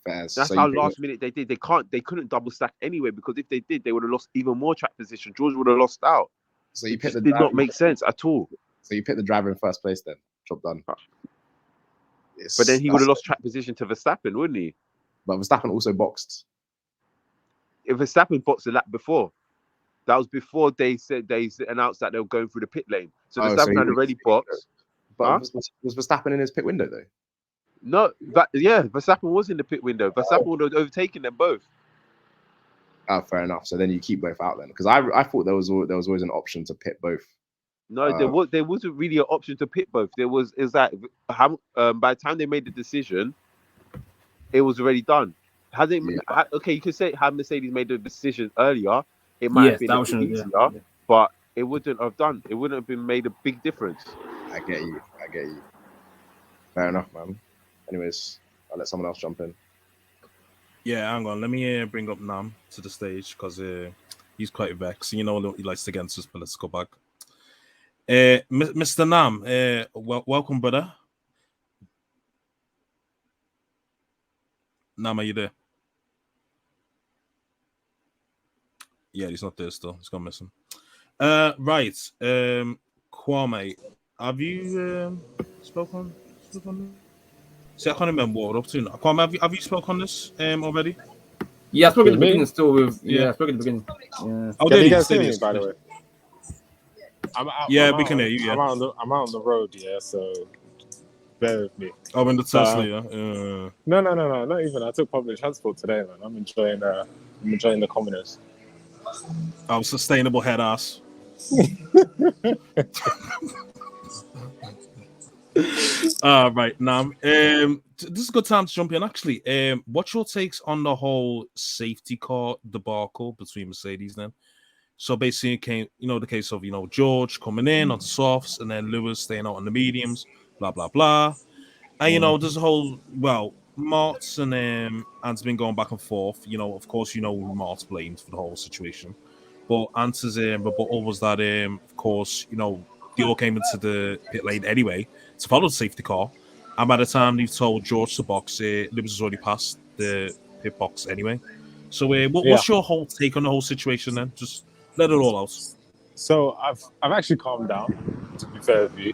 That's how last minute they did. They couldn't double stack anyway because if they did, they would have lost even more track position. George would have lost out. So you picked did not make sense at all. So you picked the driver in first place then. Job done. But then he would have lost track position to Verstappen, wouldn't he? But Verstappen also boxed. If Verstappen boxed the lap before, that was before they announced that they were going through the pit lane. So Verstappen had already boxed. But was Verstappen in his pit window though? No, Verstappen was in the pit window. Verstappen would have overtaken them both. Oh, fair enough. So then you keep both out then, because I thought there was always an option to pit both. No, there wasn't really an option to pit both. By the time they made the decision, it was already done. Okay, you could say had Mercedes made the decision earlier, it might have been a bit easier, but it wouldn't have done. It wouldn't have been made a big difference. I get you. Fair enough, man. Anyways, I'll let someone else jump in. Yeah, hang on. Let me bring up Nam to the stage because he's quite vexed. You know, he likes to get into his political bag. Mr. Nam, welcome, brother. Nam, are you there? Yeah, he's not there still. He's gonna miss him. Right. Kwame, have you spoken? See, I can't remember what we're up to now. Kwame, have you spoken on this already? Yeah, I spoke at the beginning still with I spoke at the beginning. Yeah. Oh, can you guys hear me, by the way? We can hear you, yeah. I'm out on the road, yeah, so bear with me. Oh, in the Tesla, yeah? No, not even. I took public transport today, man. I'm enjoying the commoners. Oh, sustainable head ass. Right now, this is a good time to jump in. Actually, what's your takes on the whole safety car debacle between Mercedes? Then, so basically, the case of George coming in on the softs and then Lewis staying out on the mediums, blah blah blah, and there's a whole Martz and Antz been going back and forth. Of course, who Martz blames for the whole situation, but Antz's rebuttal was that of course, they all came into the pit lane anyway to follow the safety car, and by the time they've told George to box, Lewis has already passed the pit box anyway. So, what's your whole take on the whole situation then? Just let it all out. So I've actually calmed down, to be fair with you.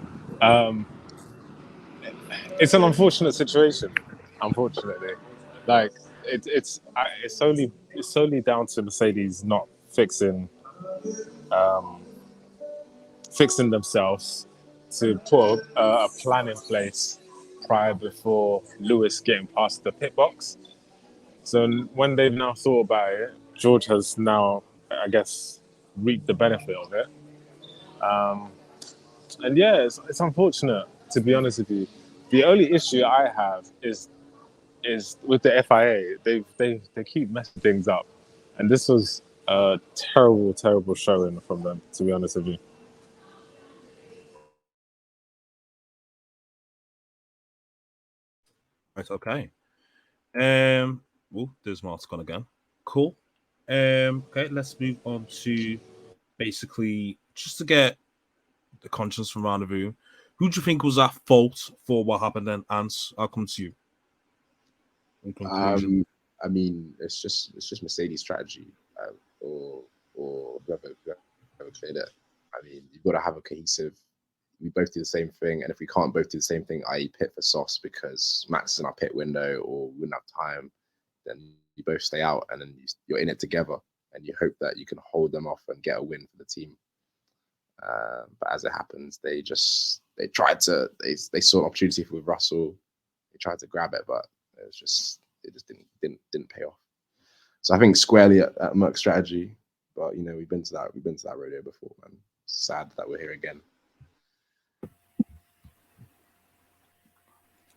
It's an unfortunate situation. Unfortunately, like it's solely down to Mercedes not fixing themselves to put a plan in place before Lewis getting past the pit box. So when they've now thought about it, George has now, I guess, reaped the benefit of it. And yeah, it's unfortunate, to be honest with you. The only issue I have is is with the FIA. They keep messing things up, and this was a terrible showing from them. To be honest with you. Right, okay. There's Martz gone again. Cool. Okay, let's move on to basically just to get the conscience from around the room. Who do you think was at fault for what happened then? Antz, I'll come to you. In conclusion. I mean, it's just Mercedes' strategy, or whoever cleared it. I mean, you've got to have a cohesive. We both do the same thing, and if we can't both do the same thing, i.e., pit for softs because Max is in our pit window or we wouldn't have time, then you both stay out, and then you're in it together, and you hope that you can hold them off and get a win for the team. But as it happens, they tried to they saw an opportunity with Russell. They tried to grab it, but it just didn't pay off. So I think squarely at Merc strategy, but you know we've been to that rodeo before, man. Sad that we're here again.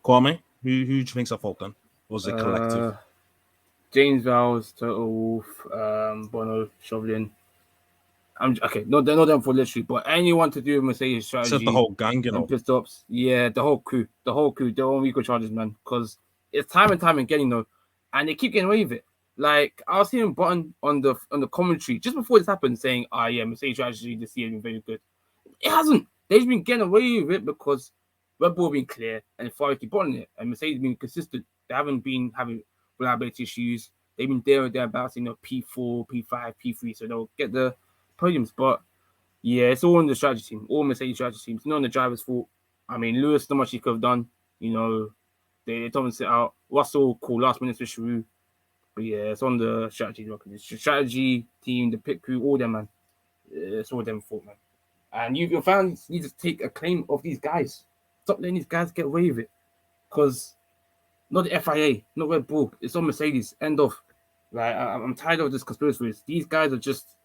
Kwame, who do you think's at fault then? Was it collective? James Vowles, Total Wolf, Bono, Chauvelin. Okay, not them for literally, but anyone to do with Mercedes strategy. Except the whole gang, you know. Pit stops. Yeah, the whole crew. They're all equal charges, man. Because it's time and time again, you know, and they keep getting away with it. Like I was hearing Button on the commentary just before this happened saying, yeah, Mercedes strategy this year has been very good. It hasn't. They've been getting away with it because Red Bull been clear and Ferrari keep on it, and Mercedes been consistent. They haven't been having reliability issues. They've been there or thereabouts, you know, P4, P5, P3, so they'll get the podiums. But yeah, it's all on the strategy team, all Mercedes strategy teams. It's not on the driver's fault. I mean, Lewis, not much he could have done. You know, they told him to sit out. Russell called last minute for Giroux. But yeah, it's on the strategy. It's the strategy team, the pit crew, all them, man. It's all them fault, man. And your fans need to take a claim of these guys. Stop letting these guys get away with it. Because not the FIA, not Red Bull. It's on Mercedes. End of. Like, I'm tired of this conspiracy theories. These guys are just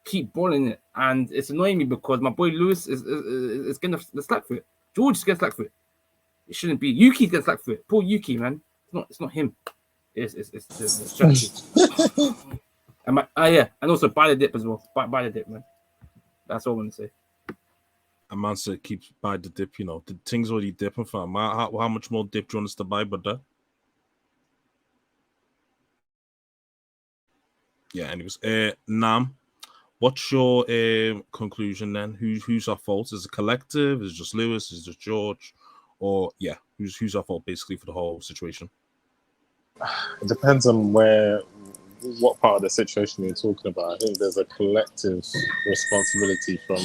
keep balling it. And it's annoying me because my boy Lewis is getting the slack for it. George is getting slack for it. It shouldn't be. Yuki's getting slack for it. Poor Yuki, man. It's not him. It's the strategy. And also buy the dip as well. Buy the dip, man. That's all I'm gonna say. A man said keeps buy the dip, you know. The thing's already dipping from. How much more dip do you want us to buy, brother? Yeah, anyways. Nam, what's your conclusion then? Who's our fault? Is it collective? Is it just Lewis? Is it just George? Or yeah, who's our fault basically for the whole situation? It depends on what part of the situation you're talking about. I think there's a collective responsibility from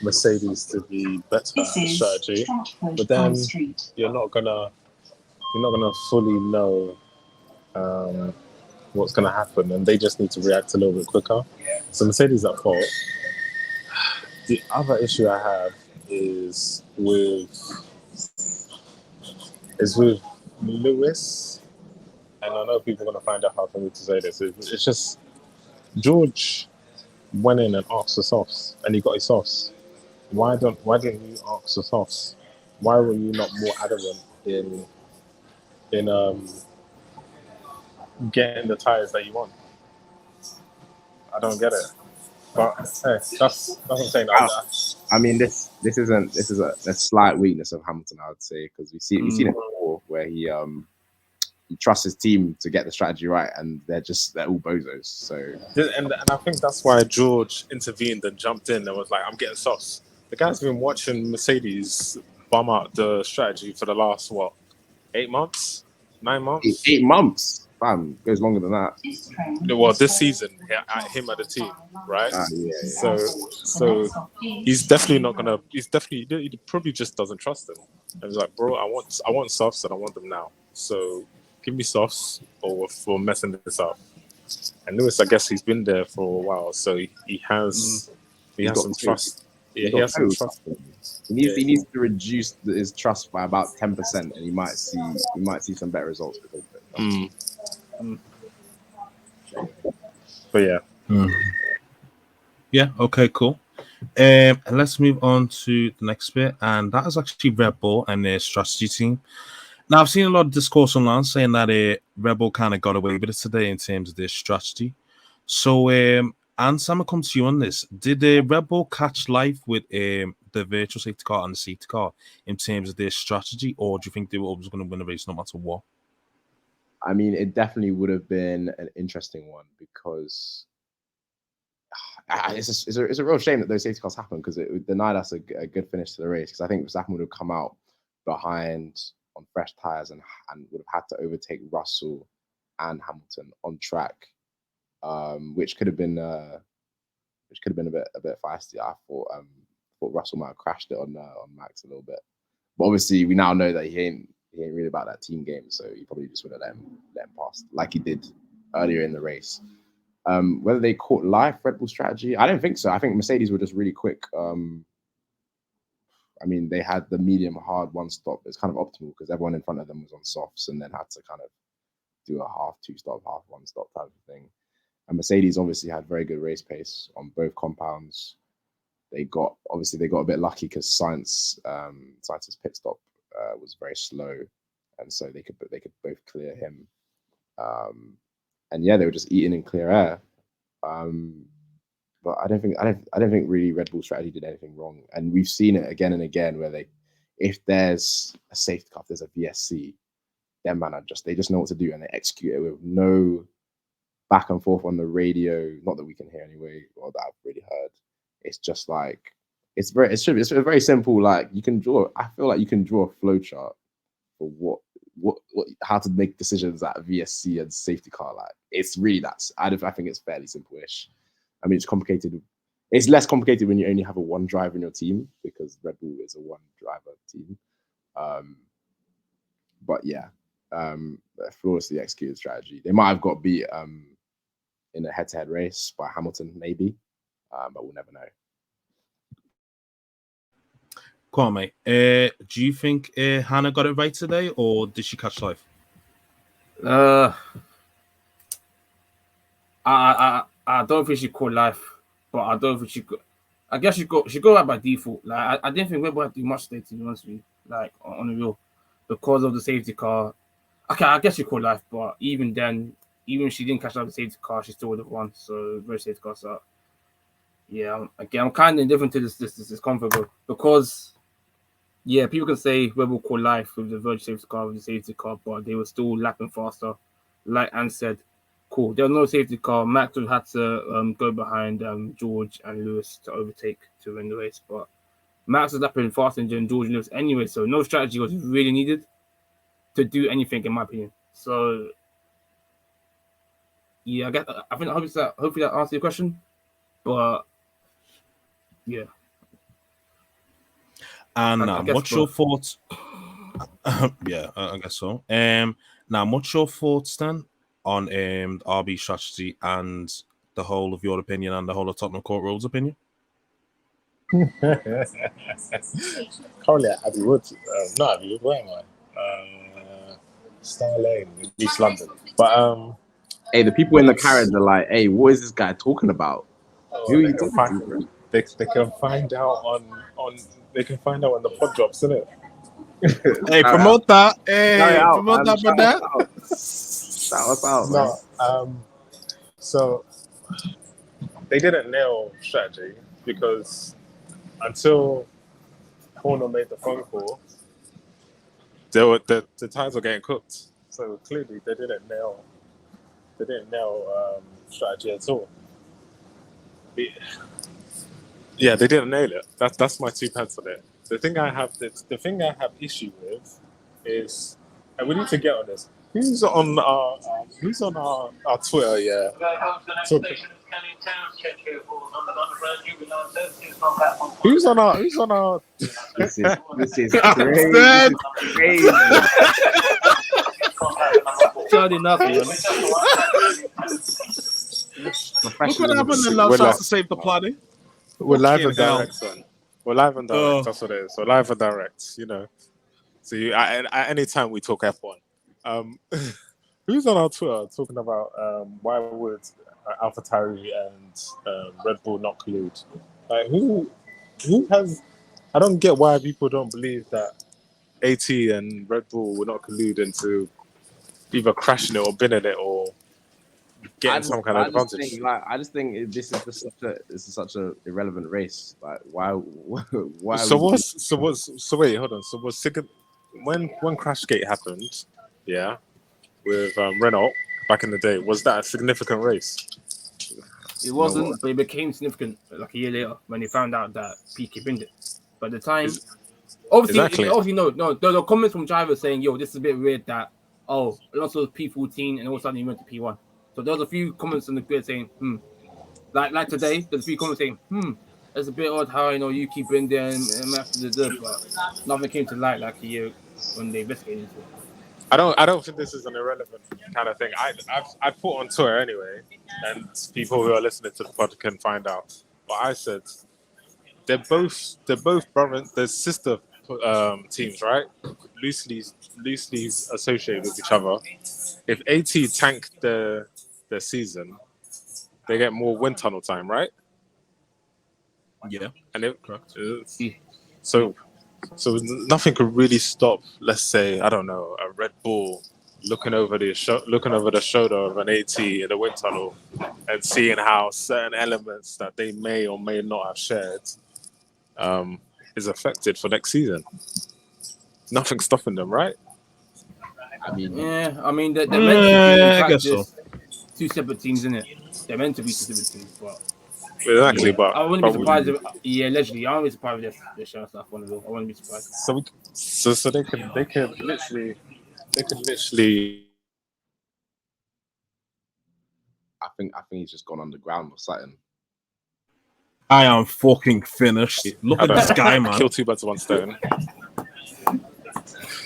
Mercedes to be better at the strategy, but then you're not gonna fully know what's gonna happen, and they just need to react a little bit quicker. So Mercedes at fault. The other issue I have is with Lewis, and I know people are going to find out hard for me to say this. It's just George went in and asked for softs, and he got his softs. Why didn't you ask for softs? Why were you not more adamant in getting the tires that you want? I don't get it. But hey, that's what I'm saying. I mean, this is a slight weakness of Hamilton, I would say, because we've seen it before where he trusts his team to get the strategy right, and they're all bozos. So and I think that's why George intervened and jumped in and was like, "I'm getting sauce." The guy's been watching Mercedes bum out the strategy for the last 8 months, 9 months, 8 months. Fam, goes longer than that. Well, this season, him at the team, right? Yeah. So he's definitely not gonna. He probably just doesn't trust them. And he's like, bro, I want softs and I want them now. So give me softs or for messing this up. And Lewis, I guess he's been there for a while, so he has some trust. Yeah, he has some trust. He needs to reduce his trust by about 10%, and he might see some better results because of it. But yeah. Yeah, okay, cool. And let's move on to the next bit, and that is actually Red Bull and their strategy team. Now, I've seen a lot of discourse online saying that Red Bull kind of got away with it today in terms of their strategy. So, Antz, I'm going to come to you on this. Did Red Bull catch life with the virtual safety car and the safety car in terms of their strategy, or do you think they were always going to win the race no matter what? I mean, it definitely would have been an interesting one because it's a real shame that those safety cars happened because it denied us a good finish to the race. Because I think Verstappen would have come out behind on fresh tires and would have had to overtake Russell and Hamilton on track, which could have been a bit feisty. I thought Russell might have crashed it on Max a little bit, but obviously we now know that he ain't really about that team game, so he probably just would have let him pass like he did earlier in the race. Whether they caught live Red Bull strategy, I don't think so. I think Mercedes were just really quick. I mean, they had the medium hard one stop. It's kind of optimal because everyone in front of them was on softs and then had to kind of do a half two stop, half one stop type of thing. And Mercedes obviously had very good race pace on both compounds. They got a bit lucky because Sainz's pit stop was very slow, and so they could both clear him. And yeah, they were just eating in clear air. But I don't think really Red Bull strategy did anything wrong. And we've seen it again and again where if there's a safety car, if there's a VSC, them man they just know what to do and they execute it with no back and forth on the radio. Not that we can hear anyway, or that I've really heard. It's just like it's a very simple, like I feel like you can draw a flow chart for what how to make decisions at VSC and safety car. Like it's really I think it's fairly simple-ish. I mean, it's complicated. It's less complicated when you only have a one driver in your team because Red Bull is a one driver team. But yeah, flawlessly executed strategy. They might have got beat in a head-to-head race by Hamilton, maybe, but we'll never know. Kwame, do you think Hannah got it right today, or did she catch life? I don't think she caught life, but I don't think she got. I guess she got right by default. Like I didn't think Red Bull had to do much today, to be honest with you. Like on the real, because of the safety car. Okay, I guess she caught life, but even then, even if she didn't catch up the safety car, she still would have won. So very safety car. So yeah, I'm kind of indifferent to this comfortable because yeah, people can say Red Bull caught life with the virtual safety car, with the safety car, but they were still lapping faster. Like Antz said, cool. There was no safety car. Max would have had to go behind George and Lewis to overtake to win the race, but Max was lapping faster than George and Lewis anyway, so no strategy was really needed to do anything, in my opinion. So yeah, hopefully that answers your question. But yeah. And what's your thoughts? Yeah, I guess so. Now, what's your thoughts then on the RB strategy and the whole of your opinion and the whole of Tottenham Court Road's opinion? Currently at Abbey Wood. Not Abbey Wood, where am I? Star Lane, East London. But hey, the people in the carriage are like, hey, what is this guy talking about? Who are you talking to, bro? They can find out on the pod drops, isn't it? Hey, promote that. Hey, promote that, brother. Shout us out, man. No, so they didn't nail strategy because until Horner made the phone call, the tires were getting cooked. So clearly they didn't nail strategy at all. Yeah, they didn't nail it. That's my 2 pence on it. The thing I have issue with is, and we need to get on this. Who's on our Twitter? Yeah. Who's on our? This is crazy. This is crazy. Charlie nothing. Look what happened in Love Shots to save the planet. We're live and direct, son. We're live and direct. That's what it is. So live and direct, you know. So at any time we talk F1. Who's on our Twitter talking about why would AlphaTauri and Red Bull not collude? Like who has? I don't get why people don't believe that AT and Red Bull would not collude into either crashing it or binning it or getting some kind of advantage. I just think this is such a irrelevant race. Like, why? Why? So wait, hold on. So was when Crashgate happened, yeah, with Renault back in the day, was that a significant race? It wasn't, but it became significant like a year later when they found out that Piquet binned it. But at the time, obviously, no. There were comments from drivers saying, "Yo, this is a bit weird that Alonso was P14 and all of a sudden he went to P1." So there was a few comments on the grid saying, like today, there's a few comments saying, it's a bit odd how Yuki binned there and after the but nothing came to light like a year when they investigated into it. I don't think this is an irrelevant kind of thing. I put on Twitter anyway, and people who are listening to the pod can find out. But I said they're both brother, they're sister teams, right? Loosely associated with each other. If AT tank their season, they get more wind tunnel time, right? Yeah, and correct. So nothing could really stop, let's say, I don't know, a Red Bull looking over the shoulder of an AT in the wind tunnel and seeing how certain elements that they may or may not have shared is affected for next season. Nothing's stopping them, right? They're meant to be in practice, two separate teams, isn't it? They're meant to be two separate teams, but exactly. But I wouldn't be surprised if, allegedly, I wouldn't be surprised if they're showing stuff on the wheel. I wouldn't be surprised. So they can literally. I think he's just gone underground or something. I am fucking finished. Look at this guy, man. Kill two birds with one stone.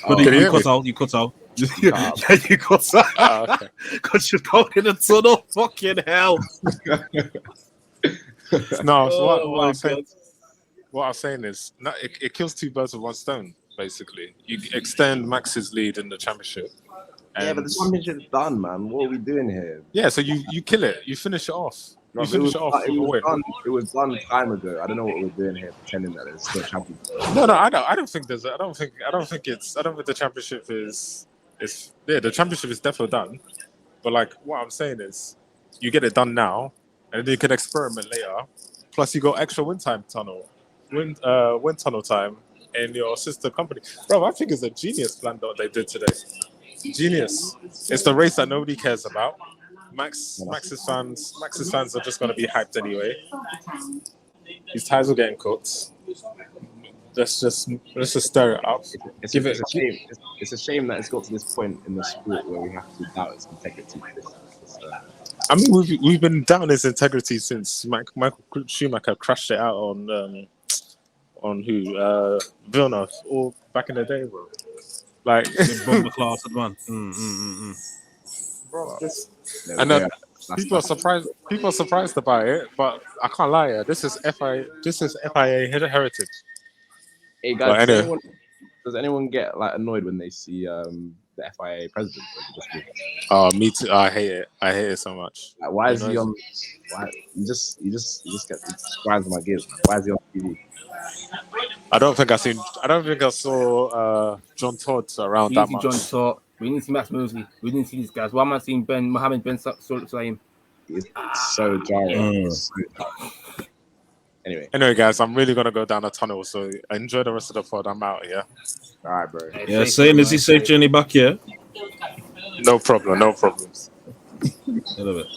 But you cut out. You cut out. Yeah, you cut out. Oh, okay. Because you're going in the tunnel. Fucking hell. No, so what I'm saying is, it kills two birds with one stone. Basically, you extend Max's lead in the championship. Yeah, but the championship's done, man. What are we doing here? Yeah, so you kill it. You finish it off. It was done time ago. I don't know what we're doing here, pretending that it's still championship. No, I don't think there's. I don't think the championship is. The championship is definitely done. But like, what I'm saying is, you get it done now, and then you can experiment later. Plus, you got extra wind tunnel time in your sister company. Bro, I think it's a genius plan that they did today. Genius. It's the race that nobody cares about. Max's fans are just going to be hyped anyway. His ties are getting cooked. Let's just stir it up. It's a shame. It's a shame that it's got to this point in the sport where we have to doubt its integrity. I mean, we've been doubting its integrity since Michael Schumacher crashed it out on Villeneuve, all back in the day, bro. Like bomber class at one. Bro, I know people are surprised about it, but I can't lie. This is FIA heritage. Hey guys, does anyone get like annoyed when they see the FIA president? Oh, me too. I hate it. I hate it so much. Like, why is he on? Why you just get grinds my gears? Man. Why is he on TV? I don't think I saw John Todd around that much. John Todd. We didn't see Max Mosley. We didn't see these guys. Why am I seeing Mohammed Ben Salim? It's so jarring. Anyway, guys, I'm really gonna go down the tunnel. So enjoy the rest of the pod. I'm out here. All right, bro. Yeah, same as he safe journey back here. No problem. No problems. I love it.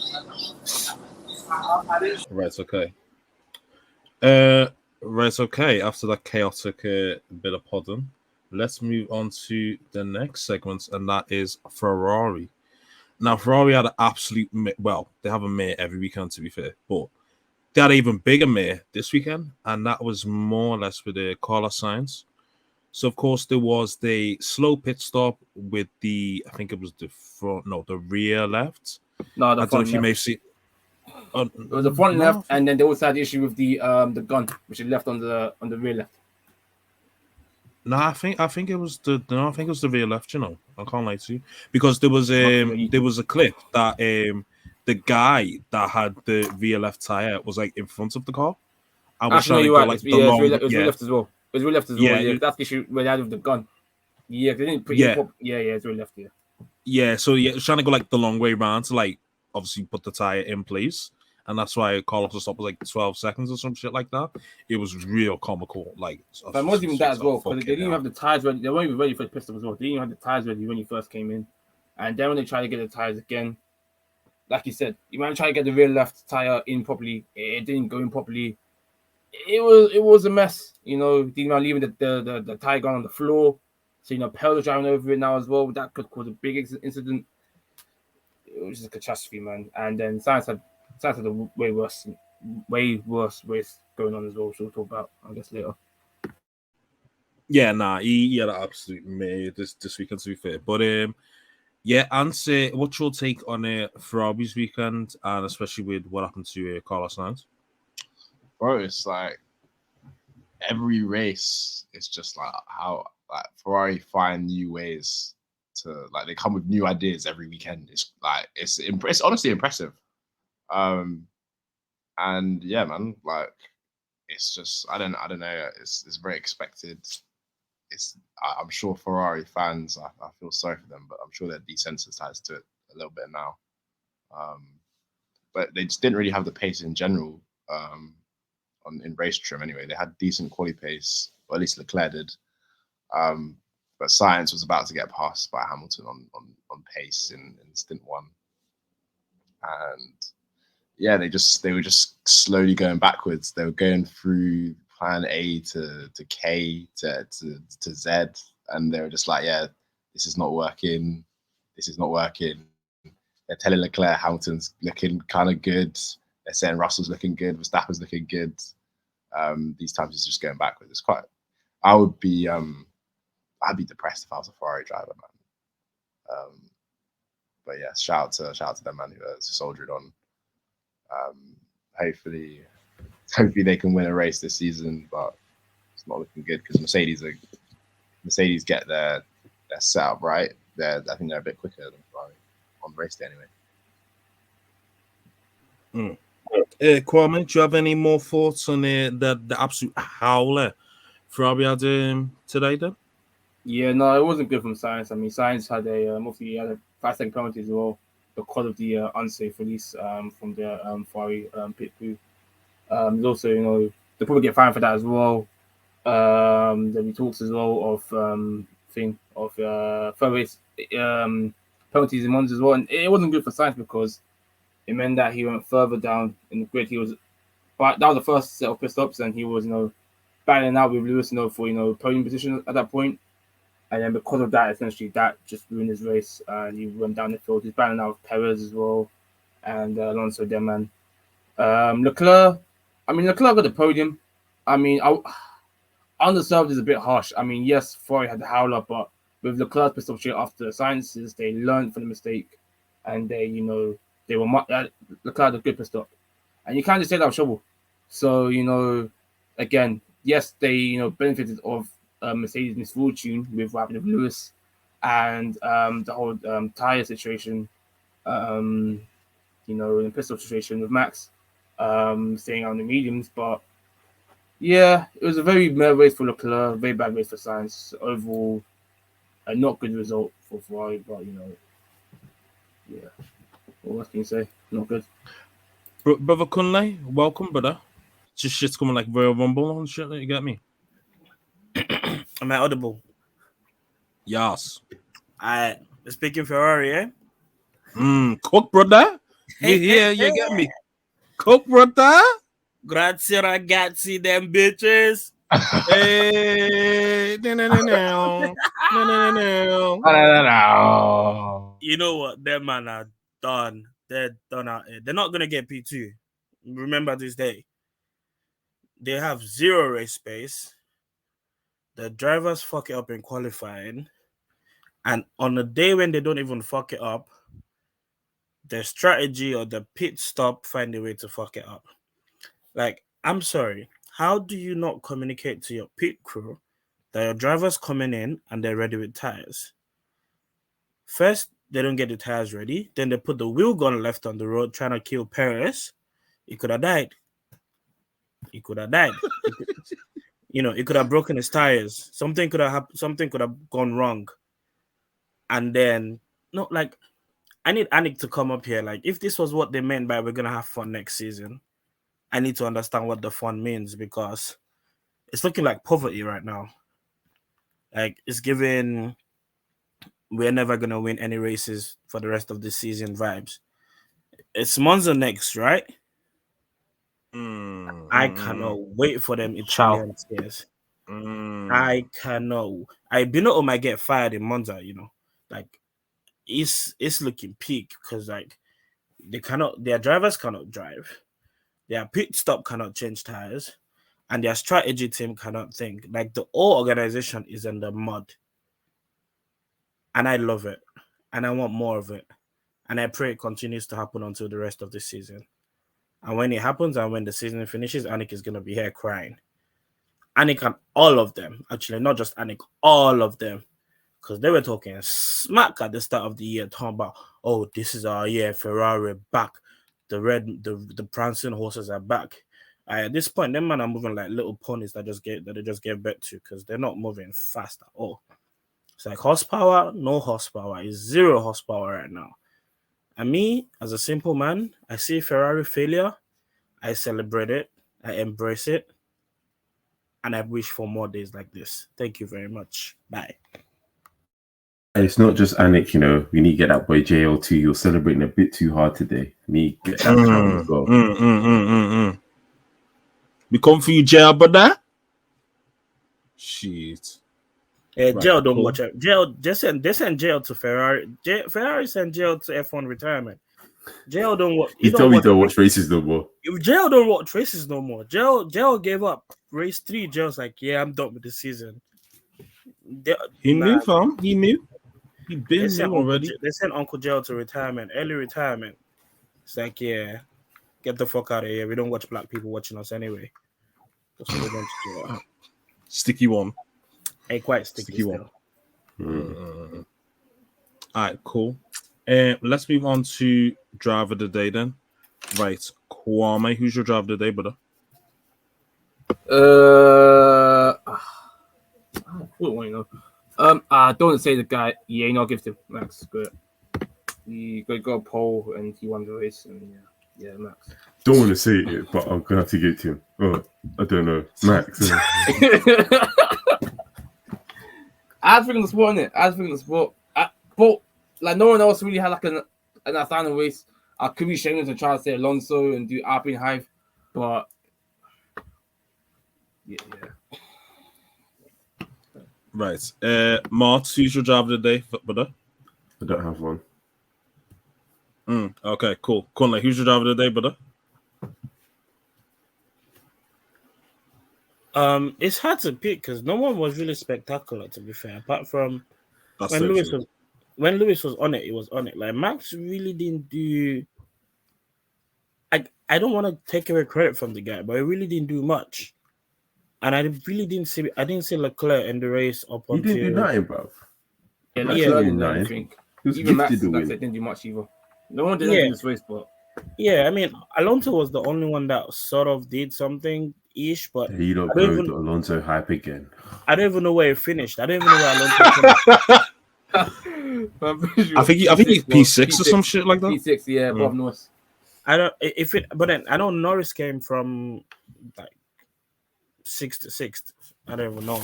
Right. Okay. Right. Okay. After that chaotic bit of podding, let's move on to the next segment, and that is Ferrari. Now, Ferrari had an absolute they have a mare every weekend, to be fair, but they had an even bigger mare this weekend, and that was more or less with the Carlos Sainz. So, of course, there was the slow pit stop with the rear left. No, the front. You may see. It was the front left, and then they also had the issue with the gun, which is left on the rear left. No, I think it was the rear left. You know, I can't lie to you, because there was a clip that the guy that had the rear left tire was like in front of the car. I was trying to go like the long. It was rear left as well. It was rear left as well. Yeah, that's the issue we had with the gun. Yeah, they didn't put Yeah. yeah, it's really left here. Yeah, so yeah, it's trying to go like the long way round to like obviously put the tire in place, and that's why Carlos stop was like 12 seconds or some shit like that. It was real comical, like. But it wasn't even that as well, because they fucking didn't even hell. have the tires ready. They weren't even ready for the pit stop as well. They didn't even have the tires ready when you first came in, and then when they tried to get the tires again, like you said, you might try to get the rear left tire in properly. It didn't go in properly. It was a mess. You know, didn't even leaving the tire gun on the floor. So Perez driving over it now as well. That could cause a big incident. It was just a catastrophe, man. And then Science had a way worse race going on as well, which we'll talk about, I guess, later. Yeah, nah, he had an absolute mate this weekend, to be fair. But yeah, Antz, what's your take on Ferrari's weekend, and especially with what happened to Carlos Sainz? Bro, it's like every race, it's just like how like Ferrari find new ways to like they come with new ideas every weekend. It's like it's honestly impressive. And yeah, man, like it's just I don't know. It's very expected. I'm sure Ferrari fans. I feel sorry for them, but I'm sure they're desensitized to it a little bit now. But they just didn't really have the pace in general. In race trim anyway, they had decent quali pace, or at least Leclerc did. But Sainz was about to get passed by Hamilton on pace in stint 1, and yeah, they were just slowly going backwards. They were going through plan A to K to Z, and they were just like, yeah, this is not working. This is not working. They're telling Leclerc Hamilton's looking kind of good. They're saying Russell's looking good. Verstappen's looking good. These times he's just going backwards. It's quite. I'd be depressed if I was a Ferrari driver, man. But yeah, shout out to them, man, who are soldiering on. Hopefully they can win a race this season, but it's not looking good because Mercedes get their setup right. I think they're a bit quicker than Ferrari on race day anyway. Kwame, do you have any more thoughts on the absolute howler Ferrari had today then? Yeah, no, it wasn't good from Sainz. I mean, Sainz had he had a 5-second penalty as well because of the unsafe release from the Ferrari pit crew. There's also, they'll probably get fined for that as well. There'll be talks as well of further race penalties in ones as well, and it wasn't good for Sainz because it meant that he went further down in the grid. But that was the first set of pit stops, and he was, battling out with Lewis, for podium position at that point. And then because of that, essentially, that just ruined his race. And he went down the field. He's battling out with Perez as well, and Alonso there, man. Leclerc got the podium. I mean, undeserved is a bit harsh. I mean, yes, Ferrari had the howler, but with Leclerc's pit stop straight after the Sainz's, they learned from the mistake, and they were Leclerc had a good pit stop, and you can't just say that was trouble. So again, yes, they benefited of Mercedes' misfortune with what happened with Lewis, and the whole tire situation, the pit stop situation with Max, staying on the mediums, but. Yeah, it was a very bad race for Leclerc, very bad race for Sainz. Overall, a not good result for Ferrari, but yeah. What else can you say? Not good. Brother Kunle, welcome, brother. Just shit's coming like Royal Rumble and shit. You get me? Am I audible? Yes. Speaking Ferrari, eh? Cook, brother. Yeah, you get me. Cook, brother. Grazie ragazzi, them bitches. Hey, no. You know what? Them man are done. They're done out here. They're not gonna get P2. Remember this day. They have 0 race space. The drivers fuck it up in qualifying. And on a day when they don't even fuck it up, their strategy or the pit stop find a way to fuck it up. Like, I'm sorry. How do you not communicate to your pit crew that your driver's coming in and they're ready with tires? First, they don't get the tires ready. Then they put the wheel gun left on the road trying to kill Perez. He could have died. It could have broken his tires. Something could have happened. Something could have gone wrong. And then, no, like, I need Anik to come up here. Like, if this was what they meant by we're gonna have fun next season, I need to understand what the fun means, because it's looking like poverty right now. Like, it's giving we're never gonna win any races for the rest of the season vibes. It's Monza next, right? I cannot wait for them Italian tears. I cannot. Binotto might get fired in Monza, Like, it's looking peak, because like their drivers cannot drive, their pit stop cannot change tires, and their strategy team cannot think. Like, the whole organization is in the mud. And I love it. And I want more of it. And I pray it continues to happen until the rest of the season. And when it happens and when the season finishes, Anik is going to be here crying. Anik and all of them. Actually, not just Anik, all of them. Because they were talking smack at the start of the year, talking about, oh, this is our year, Ferrari back. The prancing horses are back. At this point, them men are moving like little ponies that they just gave birth to, because they're not moving fast at all. It's like horsepower, no horsepower. It's 0 horsepower right now. And me, as a simple man, I see Ferrari failure. I celebrate it. I embrace it. And I wish for more days like this. Thank you very much. Bye. And it's not just Anik, we need to get that boy JL2. You're celebrating a bit too hard today. We need to get that crown as well. We come for you, JL, brother. Shit. Jail don't watch it. Jail, they send Jail to Ferrari. Ferrari send Jail to F1 retirement. Jail don't watch. You told me don't watch races no more. Jail don't watch races no more. Jail gave up race 3. Jail's like, yeah, I'm done with the season. He knew, fam. He knew. He been there already. They sent Uncle Jail to retirement, early retirement. It's like, yeah, get the fuck out of here. We don't watch black people watching us anyway. That's what we're going to do. Sticky one. Hey, quite sticky one. All right, cool. Let's move on to driver of the day then. Right, Kwame, who's your driver of the day, brother? I don't say the guy. Yeah, I'll give to Max. Good. He got a pole and he won the race. And yeah, Max. Don't want to say it, but I'm gonna have to give it to him. Oh, I don't know, Max. I was thinking the sport, innit? But like no one else really had like an outstanding race. I could be shameless to try to say Alonso and do Alpine Hive, but yeah. Right. Martz, who's your driver of the day, brother? I don't have one. Okay, cool. Kunle, who's your driver of the day, brother? It's hard to pick because no one was really spectacular, to be fair. Apart from That's when Lewis was on it, it was on it. Like Max really didn't do. I don't want to take away credit from the guy, but he really didn't do much. And I really didn't see. I didn't see Leclerc in the race up until. He didn't do nothing, bro. Yeah, didn't do anything. He was Even Max gifted the win. didn't do much either. No one did anything in this race, but yeah, I mean, Alonso was the only one that sort of did something ish, but You don't go to Alonso hype again. I don't even know where he finished. I don't even know where Alonso finished. I think he's P6 or some shit like that. P6, yeah, above Norris. But then I know Norris came from like 6th to 6th. I don't even know.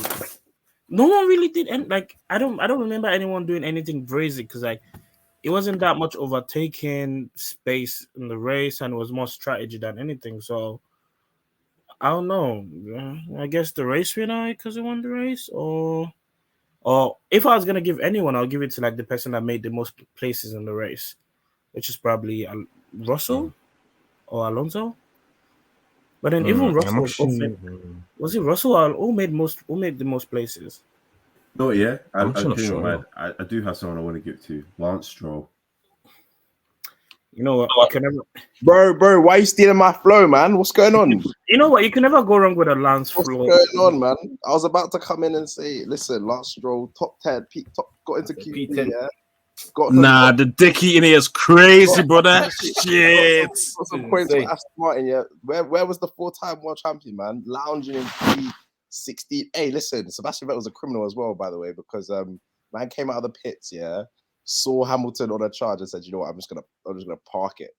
No one really did, and like I don't remember anyone doing anything crazy because like it wasn't that much overtaking space in the race, and it was more strategy than anything. So I don't know. I guess the race winner because he won the race, or if I was gonna give anyone, I'll give it to like the person that made the most places in the race, which is probably Russell or Alonso. But then even Russell was it Russell or who made the most places? No, yeah. I do have someone I want to give to. Lance Stroll. You know what? You can never... Bro, why are you stealing my flow, man? What's going on? You know what? You can never go wrong with a Lance flow. What's going on, man? I was about to come in and say, listen, Lance Stroll, top 10, got into Q10, yeah? The dick eating here is crazy, brother. Shit. Got some points for Aston Martin, yeah. Where was the 4-time world champion, man? Lounging in 16. Hey, listen, Sebastian Vettel's a criminal as well, by the way, because man came out of the pits, saw Hamilton on a charge and said, you know what, I'm just gonna park it.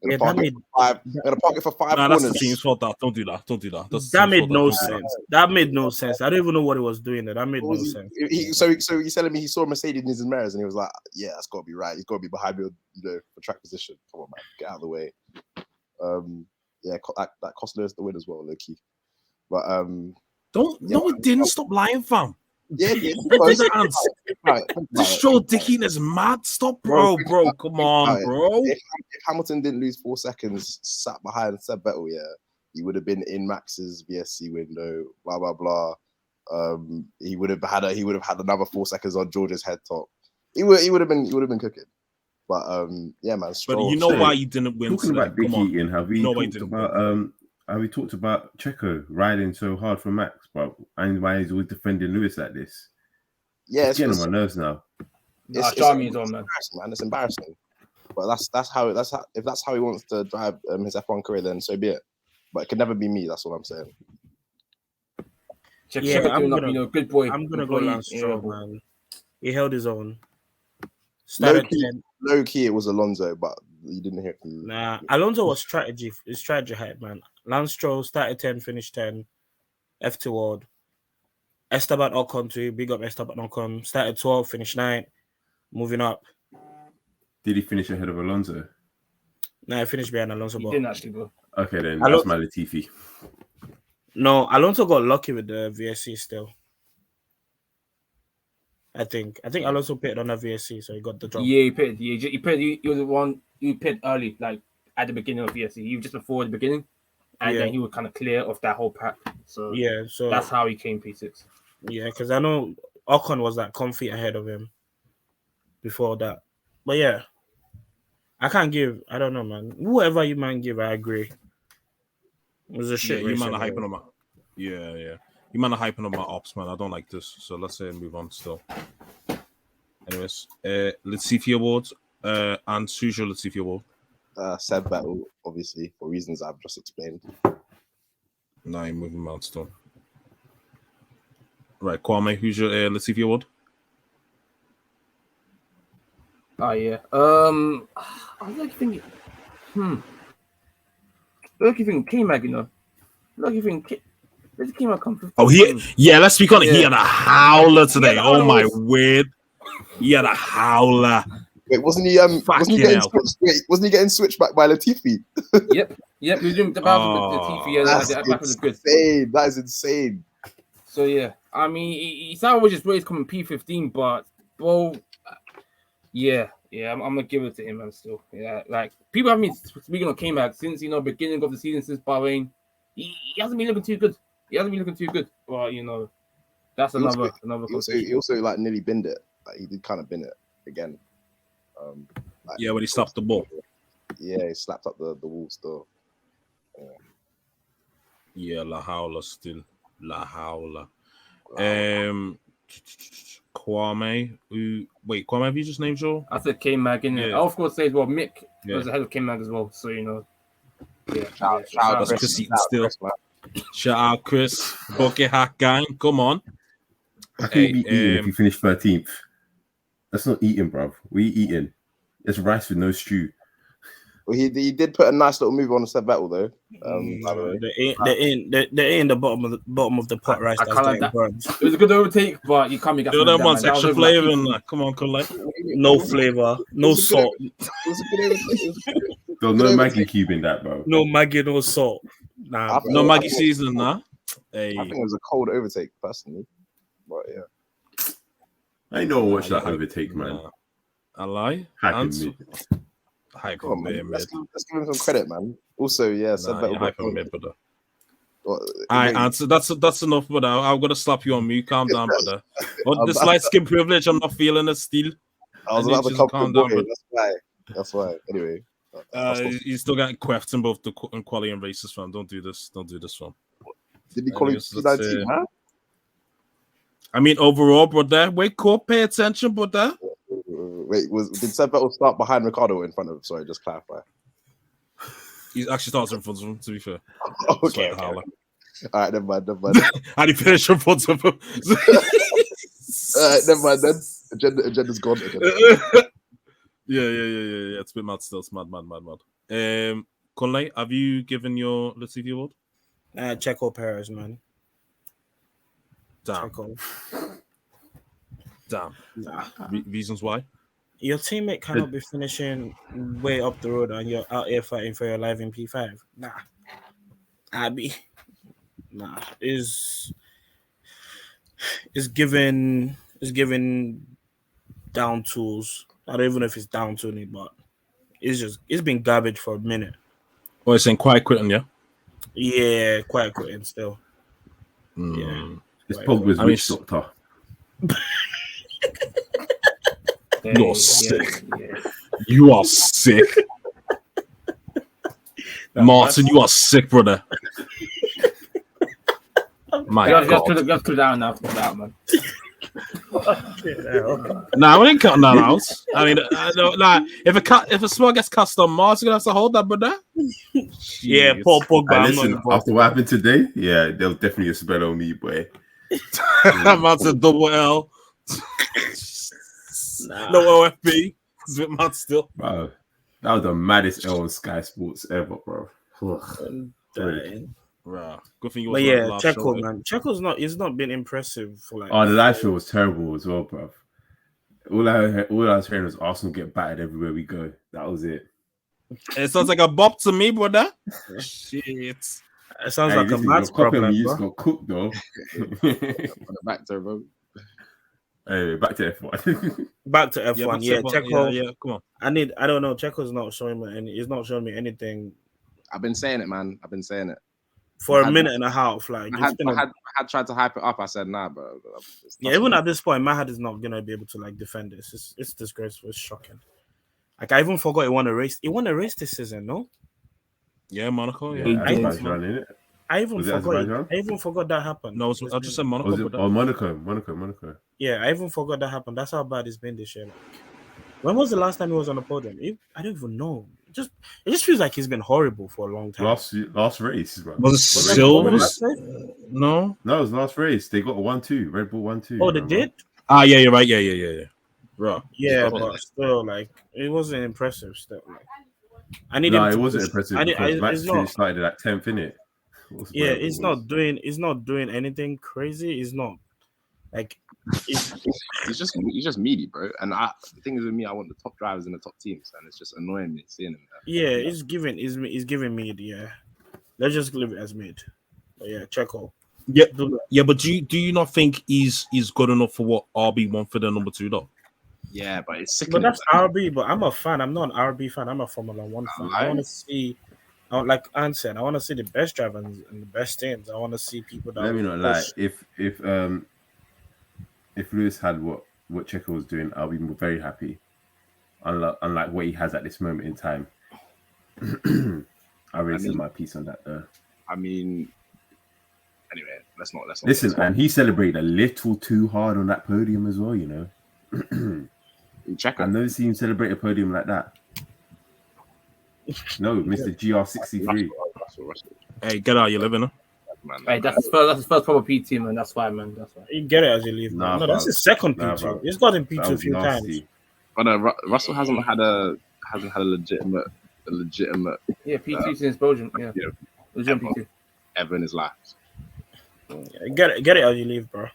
I'm gonna park it for 5 Nah, corners. that's the team's fault. Don't do that. That made no sense. That made no sense. I don't even know what he was doing there. That made no sense. So he's telling me he saw Mercedes in his mirrors and he was like, yeah, that's got to be right. He's got to be behind me, for track position. Come on, man, get out of the way. That cost Lewis the win as well, low key. But it didn't. Stop lying, fam. Yeah. This show Dickie is mad. Stop, bro. Come on, bro. If Hamilton didn't lose 4 seconds, sat behind Seb Vettel, he would have been in Max's VSC window. Blah blah blah. He would have had another 4 seconds on George's head top. He would have been cooking. But man. But you know why you didn't win? Talking about Dickie eating, have we talked about Checo riding so hard for Max, bro, and why he's always defending Lewis like this? Yeah, it's getting on my nerves now. It's embarrassing, man. It's embarrassing. But that's how if that's how he wants to drive his F1 career, then so be it. But it could never be me. That's what I'm saying. Good boy. I'm gonna go Lance Stroll, man. He held his own. Low key, it was Alonso, but you didn't hear from me. Nah, Alonso was strategy hype, man. Lance Stroll started 10, finished 10. F2 Award. Esteban Ocon too. Big up Esteban Ocon. Started 12, finished 9. Moving up. Did he finish ahead of Alonso? No, he finished behind Alonso. He didn't actually go. Okay, then that's my Latifi. No, Alonso got lucky with the VSC still. I think Alonso pitted on the VSC, so he got the drop. Yeah, he pitted. He was the one who pitted early, like at the beginning of VSC. He was just before the beginning, and then he was kind of clear of that whole pack. So that's how he came P6. Yeah, because I know Ocon was like comfy ahead of him before that. But yeah, I can't give. I don't know, man. Whoever you man give, I agree. It was a shit. You man are hyping on my. Yeah. You man are hyping on my ops, man. I don't like this. So let's move on still. Anyways, Latifi Awards. And who's your Latifi Award? Seb Vettel, obviously, for reasons I've just explained. No, you're moving milestone. Right, Kwame, who's your Latifi Award? Oh yeah. I'm like thinking. Look, you think K-Mag, you know? Look, you think. Let's speak on it. He had a howler today. Oh my word. He had a howler. Wait, wasn't he getting switched back by Latifi? Yep. He was doing the battle with Latifi. That is insane. So yeah, I mean, he's always just coming P15, but bro, I'm gonna give it to him, man. Still, like people have been speaking on K-Mag since beginning of the season, since Bahrain. He hasn't been looking too good. But that's another conversation. He also like nearly binned it. Like he did kind of bin it again. When he slapped the ball. Yeah, he slapped up the wall still. Yeah, La Howla still. La Howla. Kwame. Kwame, have you just named your? I said K-Mag in there. I of course say Mick was ahead of K-Mag as well. So shout out Chris Eaton still. Shout out Chris. Bucket Hack Gang. Come on. How can you be eating if you finish 13th? That's not eating, bruv. We eating. It's rice with no stew. Well, he did put a nice little move on Seb Vettel though. They're in the bottom of the pot rice. It was a good overtake, but you can't make that one's extra flavor in that. Come on, Kunle. No flavor, no salt. There's no Maggie cube in that, bro. No Maggie, no salt. Nah, no Maggie seasoning, nah. Hey. I think it was a cold overtake, personally. But yeah. I know watch that overtake, man. I lie. Let's give him some credit, man. Also, Seb Vettel. Mid, brother. Alright, Antz, that's enough, brother. I'm gonna slap you on mute. Calm down, brother. But this light skin privilege, I'm not feeling it still. I was about to calm down, but that's why. Anyway. He's still getting quaffed in both the quality and races, fam. Don't do this, fam. Did he call you P19, man? I mean, overall, brother. Wait, cool. Pay attention, brother. Wait, did Seb Vettel start behind Ricardo in front of him? Sorry, just clarify. He actually starts in front of him, to be fair. Okay. All right, never mind. And he finished in front of him. All right, never mind then. Agenda's gone. Yeah. It's a bit mad still. It's mad. Kunle, have you given your Latifi Award? Checo Perez, man. Damn. Checo. Damn. Reasons why? Your teammate cannot be finishing way up the road and you're out here fighting for your life in P5. Nah. Abby. Nah. Is given down tools. I don't even know if it's down tuning, but it's been garbage for a minute. Oh, it's saying quiet quitting, yeah? Yeah, quiet quitting still. Yeah. This Pogba's witch doctor. You're sick. You are sick. Martin, you are sick, brother. My God. Just put it down now. Put it down, man. Nah, we ain't cutting that out. I mean, if a small gets cast on Martz, you're gonna have to hold that, brother. Yeah, Paul Pogba. Listen, after what happened today, yeah, there's definitely a spell on me, boy. Martz a double L. No OFB. It's a bit mad still. Bro, that was the maddest L on Sky Sports ever, bro. Right. Good thing you But yeah, Checo, man. Checo's not been impressive for like. Oh, the live show was terrible as well, bro. All I was hearing was Arsenal get battered everywhere we go. That was it. It sounds like a bop to me, brother. Shit. It sounds like a Martz problem. You just got cooked though. Back to bro. Anyway, back to F1. Back to F1. Yeah, Checo. Yeah, come on. I don't know. Checo's not showing me he's not showing me anything. I've been saying it, man. I've been saying it. For a minute and a half, like I had tried to hype it up. I said, nah, bro. Yeah, even at this point, my head is not gonna be able to like defend this. It's disgraceful. It's shocking. Like I even forgot he won a race. He won a race this season, no? Yeah, Monaco. Yeah, I even forgot that happened. No, I just said Monaco. Monaco. Yeah, I even forgot that happened. That's how bad it's been this year. Like, when was the last time he was on the podium? I don't even know. It just feels like he's been horrible for a long time. Last race, bro. Was it still? No, it was last race. They got a 1-2, Red Bull 1-2. Oh, they did? Ah, yeah, you're right. Yeah. Right. Yeah, but still, like, it wasn't impressive. Still, like, it wasn't impressive because Max started at 10th, innit? Yeah, he's not doing anything crazy. He's not like he's just meaty, bro. And the thing is with me, I want the top drivers in the top teams, and it's just annoying me seeing him there. Yeah, he's giving mid. Yeah, let's just leave it as mid. But yeah, Checo. Yeah, but do you not think he's good enough for what RB want for the number 2 though? Yeah, but it's sick. But that's RB. But I'm a fan. I'm not an RB fan. I'm a Formula 1 fan. I want to see. Like Antz said, I want to see the best drivers and the best teams. I want to see people that. Let me not lie. If Lewis had what Checo was doing, I'll be very happy. Unlike what he has at this moment in time. I really said my piece on that though. I mean, anyway, let's not. Listen, and he celebrated a little too hard on that podium as well. You know, Checo. I've never seen him celebrate a podium like that. No, Mr. GR63. Russell. Hey, get out! You're living, huh? Man, hey, that's his first proper PT, man. That's why, man. That's why. You get it as you leave. No, that's his second P2. Bro. He's got in P2 a few times. But Russell hasn't had a legitimate. Yeah, P2 since Belgium. Yeah, legitimate P2 ever in his life. Yeah, get it as you leave, bro.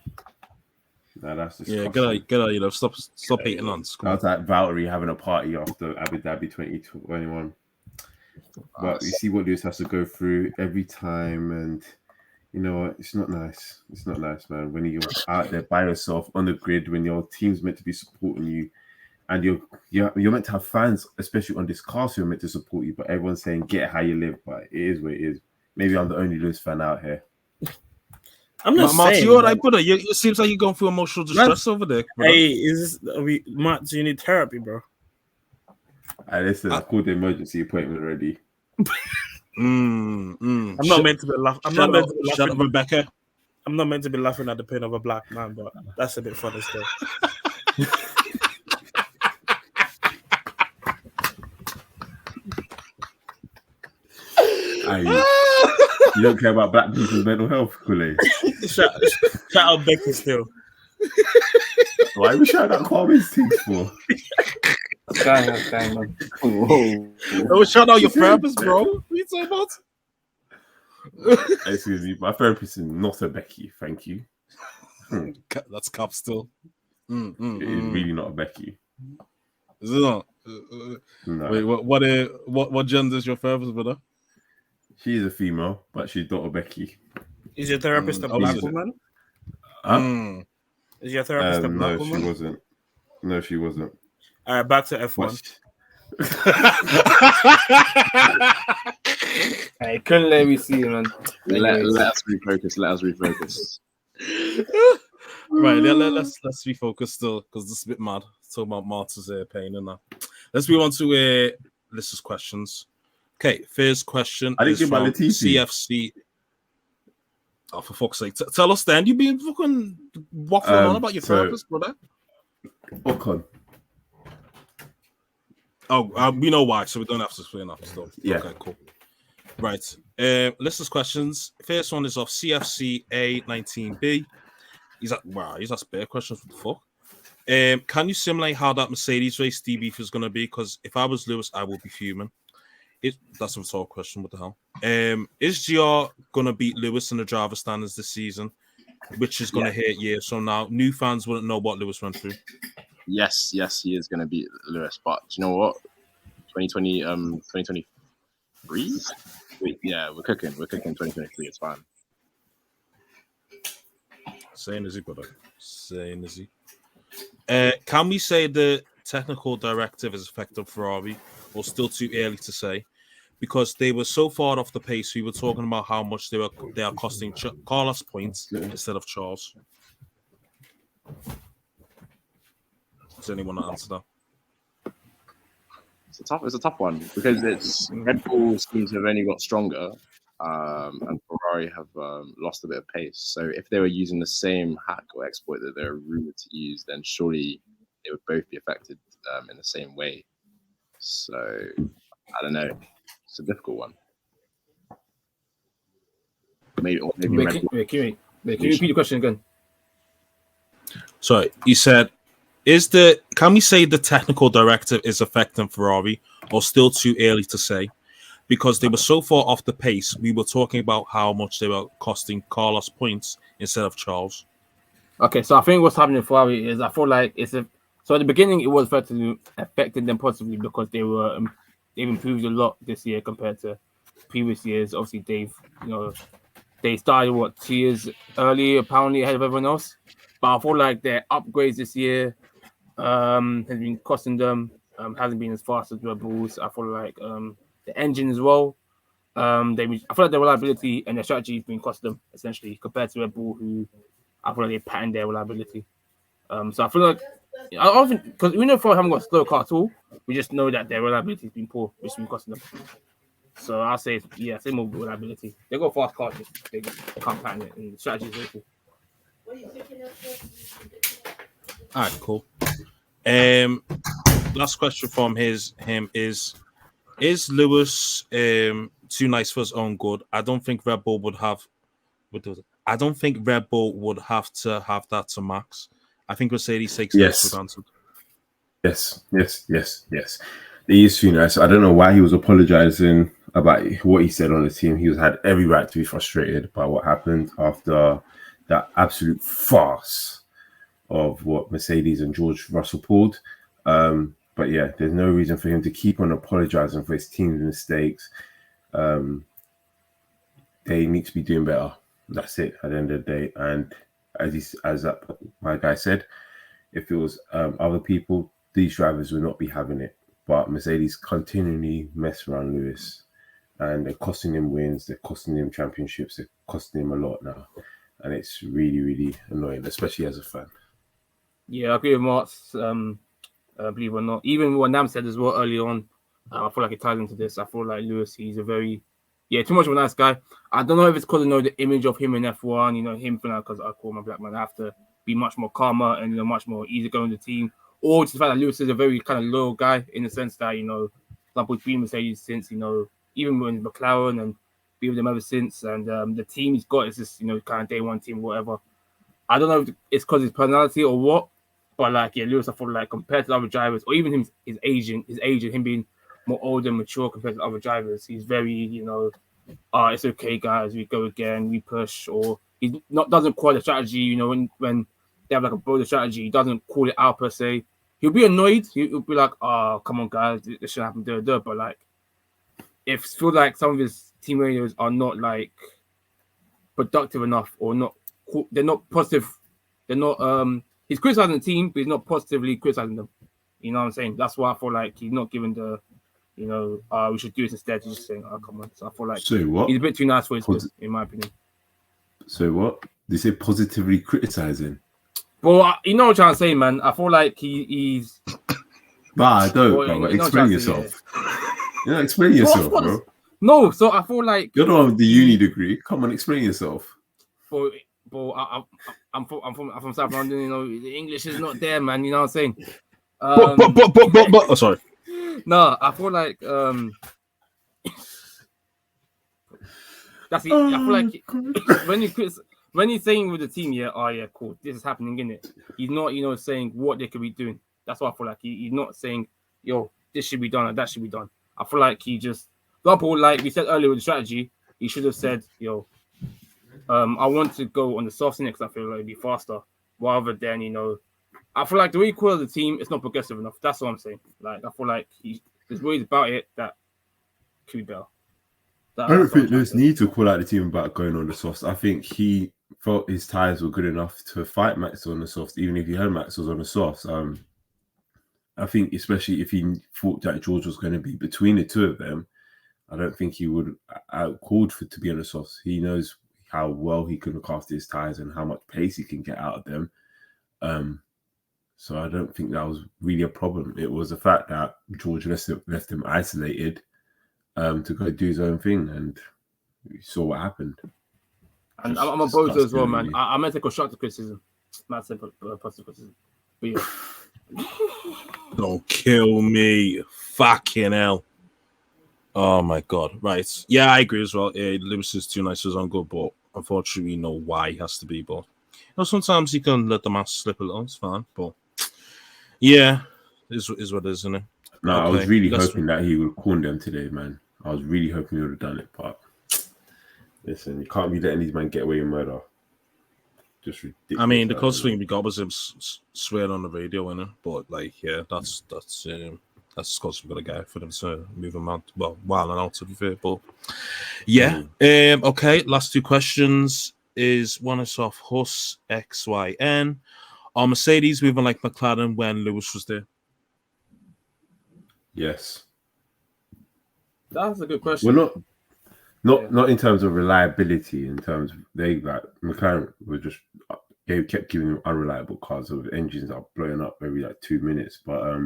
Nah, that's get out! You know, stop hating on. That's like Valtteri having a party after Abu Dhabi 2021. But you see what Lewis has to go through every time, and you know what? It's not nice. It's not nice, man. When you're out there by yourself on the grid, when your team's meant to be supporting you, and you're meant to have fans, especially on this cast, who are meant to support you. But everyone's saying get how you live. But it is what it is. Maybe I'm the only Lewis fan out here. I'm not Martz, saying. you all right, brother? It seems like you're going through emotional distress over there. Brother. Hey, Martz, you need therapy, bro. Listen, I called the emergency appointment already. I'm not meant to be laughing. Shut up, Rebecca. I'm not meant to be laughing at the pain of a black man, but that's a bit funny still. You don't care about black people's mental health, Kunle. Shout out Becky still. Why are we shouting out Kwame's things for? That's kind, man. Whoa. Oh, shout out your therapist, bro. What are you talking about? Excuse me, my therapist is not a Becky, thank you. That's cap still. It is really not a Becky. Is it not? No. Wait, what gender is your therapist, brother? She is a female, but she's not a Becky. Is your therapist a black woman? Is your therapist a black woman? She wasn't. No, she wasn't. All right, back to F1. Hey, couldn't let me see, man. Let us refocus. Right, let's refocus still because this is a bit mad. Talking about Martz's pain and that. Let's move on to Lister's questions. Okay, first question I didn't is give my from Latifi. CFC. Oh, for fuck's sake! Tell us then. You been fucking waffling on about your therapist, brother. Ocon. Oh, we know why, so we don't have to explain that stuff. Yeah. Okay, cool. Right. Listeners' questions. First one is off CFC A19B. He's at spare questions. What the fuck? Can you simulate how that Mercedes race debrief is going to be? Because if I was Lewis, I would be fuming. That's a rhetorical question. What the hell? Is GR going to beat Lewis in the driver standards this season? Which is going to hit years from now. New fans wouldn't know what Lewis went through. Yes, he is going to beat Lewis. But do you know what? 2023? Yeah, we're cooking 2023. It's fine. Same as he, brother. Same as he. Can we say the technical directive is affecting Ferrari, or still too early to say? Because they were so far off the pace, we were talking about how much they are costing Carlos points instead of Charles. Does anyone answer that? It's a tough one because it's Red Bull seems to have only got stronger, and Ferrari have lost a bit of pace. So if they were using the same hack or exploit that they're rumored to use, then surely they would both be affected in the same way. So I don't know. It's a difficult one. Maybe Wait, can you repeat the question again? Sorry, you said, can we say the technical directive is affecting Ferrari, or still too early to say? Because they were so far off the pace, we were talking about how much they were costing Carlos points instead of Charles. Okay, so I think what's happening in Ferrari is I feel like so at the beginning it was affecting them positively because they've improved a lot this year compared to previous years. Obviously, they started 2 years early, apparently ahead of everyone else. But I feel like their upgrades this year has been costing them. Hasn't been as fast as Red Bulls. I feel like the engine as well. I feel like their reliability and their strategy has been costing them essentially compared to Red Bull, who I feel like they patterned their reliability. So I feel like I often because we know Ferrari haven't got a slow car at all. We just know that their reliability has been poor, which has been costing them. So I'll say same with reliability. They got fast cars, they can't pattern it, and the strategy is awful. All right, cool. Last question from him is Lewis too nice for his own good? I don't think Red Bull would have to have that to Max. I think Mercedes takes it for granted. Yes. He is too nice. I don't know why he was apologizing about what he said on the team. He had every right to be frustrated by what happened after that absolute farce of what Mercedes and George Russell pulled. But yeah, there's no reason for him to keep on apologizing for his team's mistakes. They need to be doing better. That's it at the end of the day. And as my guy said, if it was other people, these drivers would not be having it. But Mercedes continually mess around Lewis, and they're costing him wins, they're costing him championships, they're costing him a lot now. And it's really, really annoying, especially as a fan. Yeah, I agree with Martz, believe it or not. Even what Nam said as well early on, I feel like it ties into this. I feel like Lewis, he's a very, too much of a nice guy. I don't know if it's because the image of him in F1, him feeling like, because I call my black man, I have to be much more calmer and much more easygoing in the team. Or just the fact that Lewis is a very kind of loyal guy in the sense that, for example, he's been Mercedes since, even when McLaren and been with them ever since, and the team he's got is just kind of day one team, whatever. I don't know if it's because his personality or what, but like Lewis, I feel like compared to other drivers, or even him, his age, him being more older and mature compared to other drivers, he's very it's okay, guys, we go again, we push, or he doesn't call the strategy. When they have like a broader strategy, he doesn't call it out per se. He'll be annoyed. He'll be like, "Oh, come on, guys, this should happen." But like, if feel like some of his team radios are not like productive enough, or they're not positive. They're not. He's criticizing the team, but he's not positively criticizing them. You know what I'm saying? That's why I feel like he's not giving the, we should do this instead. He's just saying, "Oh, come on." So I feel like he's a bit too nice for his good, in my opinion. So what? They say positively criticizing. Well, you know what I'm trying to say, man. I feel like he's. Nah, I don't. Bro, explain yourself. Explain yourself, bro. No, so I feel like you're the one with the uni degree. Come on, explain yourself. I'm from South London. The English is not there, man. You know what I'm saying? Oh, sorry. No, I feel like that's it. I feel like when he's saying with the team, cool, this is happening, innit? He's not, saying what they could be doing. That's why I feel like he's not saying, yo, this should be done or that should be done. I feel like he just, example, like we said earlier with the strategy, he should have said, yo, I want to go on the soft next. I feel like it'd be faster, rather than I feel like the way he calls the team, it's not progressive enough. That's what I'm saying. Like I feel like there's ways about it that could be better. I don't think Lewis needs to call out the team about going on the softs. I think he felt his tyres were good enough to fight Max on the softs, even if he heard Max was on the softs. I think especially if he thought that George was going to be between the two of them, I don't think he would have called for to be on the softs. He knows how well he can look after his tyres and how much pace he can get out of them. So I don't think that was really a problem. It was the fact that George left him isolated to go do his own thing, and we saw what happened. And I'm a bozo as well, man. I meant to constructive criticism. Not say positive criticism. But yeah. Don't kill me. Fucking hell. Oh my god. Right. Yeah, I agree as well. Lewis is too nice, is on good, but unfortunately we know why he has to be. But sometimes he can let the mask slip a little, it's fine. But yeah, is what it is, isn't it? No, okay. I was really hoping that he would corner them today, man. I was really hoping he would have done it, but listen, you can't be letting these men get away with murder. Just ridiculous. I mean, the closest thing we got was him swearing on the radio, innit? But like, yeah, that's as close as we're gonna get for them to move him out. Well, while and out, to be fair, but yeah. Okay, last two questions is one is off Hus XYN. Are Mercedes moving like McLaren when Lewis was there? Yes. That's a good question. Well, not in terms of reliability. In terms of McLaren were just they kept giving them unreliable cars with engines that are blowing up every 2 minutes. But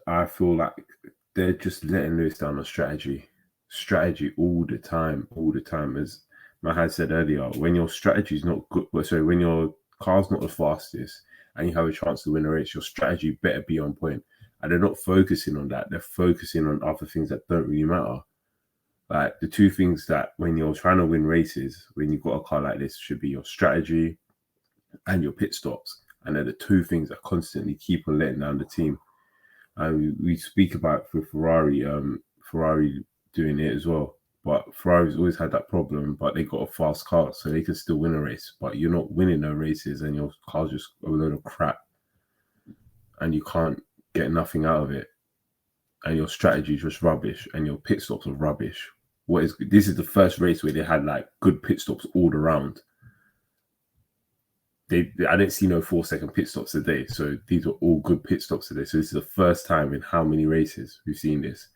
I feel like they're just letting Lewis down on strategy all the time. As Mahad said earlier, when your strategy is not good, when your car's not the fastest and you have a chance to win a race, your strategy better be on point. And they're not focusing on that. They're focusing on other things that don't really matter. Like the two things that when you're trying to win races, when you've got a car like this, should be your strategy and your pit stops. And they're the two things that constantly keep on letting down the team. And we speak about for Ferrari doing it as well. But Ferrari's always had that problem, but they got a fast car, so they can still win a race. But you're not winning no races and your car's just a load of crap. And you can't get nothing out of it, and your strategy is just rubbish, and your pit stops are rubbish. This is the first race where they had good pit stops all around. I didn't see no 4-second pit stops today, so these were all good pit stops today. So this is the first time in how many races we've seen this,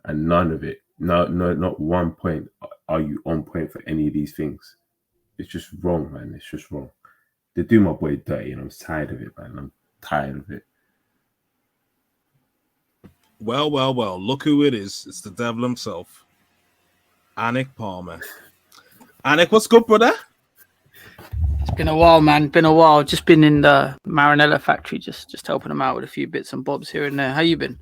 and none of it, not 1 point are you on point for any of these things. It's just wrong, man. It's just wrong. They do my boy dirty, and I'm tired of it, man. I'm tired of it. Well. Look who it is. It's the devil himself. Anik Palmer. Anik, what's good, brother? It's been a while, man. Been a while. Just been in the Maranello factory, just helping them out with a few bits and bobs here and there. How you been?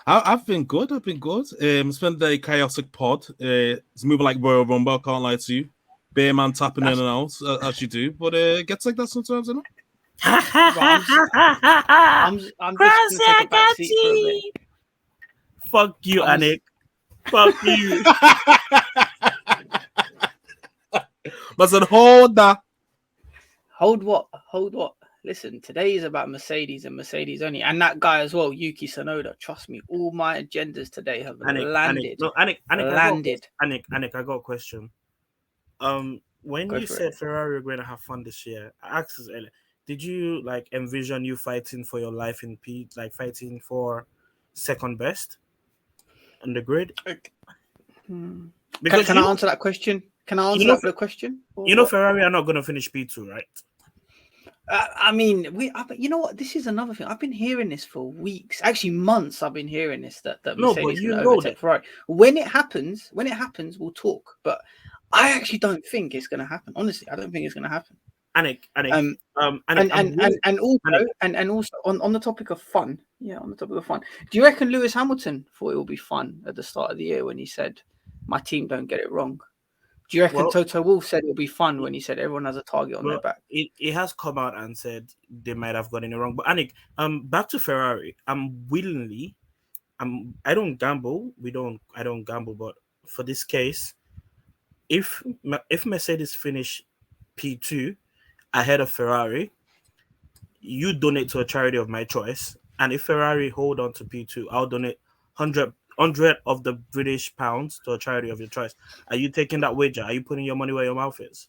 I've been good. It's been a chaotic pod. It's moving like Royal Rumble. I can't lie to you. Bear man tapping in and out as you do, but it gets like that sometimes, isn't it? I'm just gonna take a back seat for a bit. Fuck you, Anik. Fuck you. But I said, hold that. Hold what? Listen, today is about Mercedes and Mercedes only, and that guy as well, Yuki Tsunoda. Trust me, all my agendas today have landed. Anik, landed. Anik, I got a question. When you said Ferrari were going to have fun this year, I asked this earlier. Did you like envision you fighting for your life in P, like fighting for second best on the grid? Because can I answer that question? Can I answer the question? Ferrari are not going to finish P2, right? I mean, you know what? This is another thing. I've been hearing this for weeks, actually months. I've been hearing this that Mercedes is going to overtake Ferrari. When it happens, we'll talk. But I actually don't think it's going to happen. Honestly, I don't think it's going to happen. Anik, and also on the topic of fun, do you reckon Lewis Hamilton thought it would be fun at the start of the year when he said, "My team don't get it wrong"? Do you reckon Toto Wolff said it would be fun when he said everyone has a target on their back? It has come out and said they might have gotten it wrong. But Anik, back to Ferrari. I don't gamble. I don't gamble. But for this case, if Mercedes finish P2 ahead of Ferrari, you donate to a charity of my choice. And if Ferrari hold on to P2, I'll donate 100 of the British pounds to a charity of your choice. Are you taking that wager? Are you putting your money where your mouth is?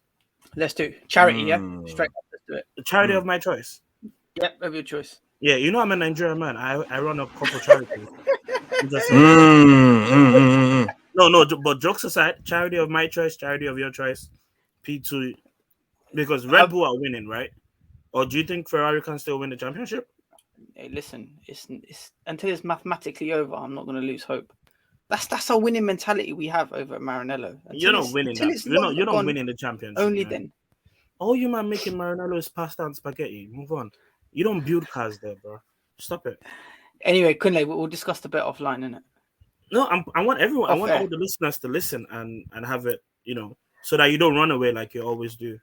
Let's do charity, yeah? Straight up, let's do it. The charity of my choice. Yep, of your choice. Yeah, you know I'm a Nigerian man. I run a couple charities. No, but jokes aside, charity of my choice, charity of your choice, P2, because Red Bull are winning, right? Or do you think Ferrari can still win the championship? Hey, listen, it's until it's mathematically over, I'm not going to lose hope. That's our winning mentality we have over at Maranello. You're not winning that. You're not winning the championship. Only man. Then. All you man making Maranello is pasta and spaghetti. Move on. You don't build cars there, bro. Stop it. Anyway, Kunle, we'll discuss the bet offline, innit? No, I want everyone. I want all the listeners to listen and have it, so that you don't run away like you always do.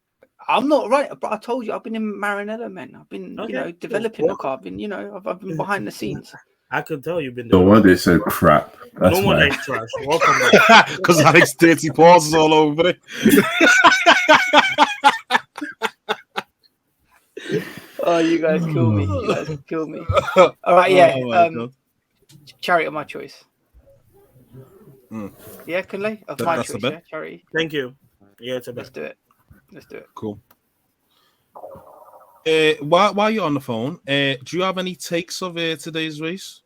I'm not right, but I told you I've been in Maranello, man. I've been, developing the car. I've been, I've been behind the scenes. I can tell you've been. No wonder it's so crap. That's no wonder it's trash. Welcome. Because Anik's dirty paws all over it. Oh, you guys kill me. All right, yeah. Charity of my choice. Yeah, Kunle? Of my choice, yeah, charity. Thank you. Yeah, it's a bet. Let's do it. Cool. While you're on the phone, do you have any takes of today's race?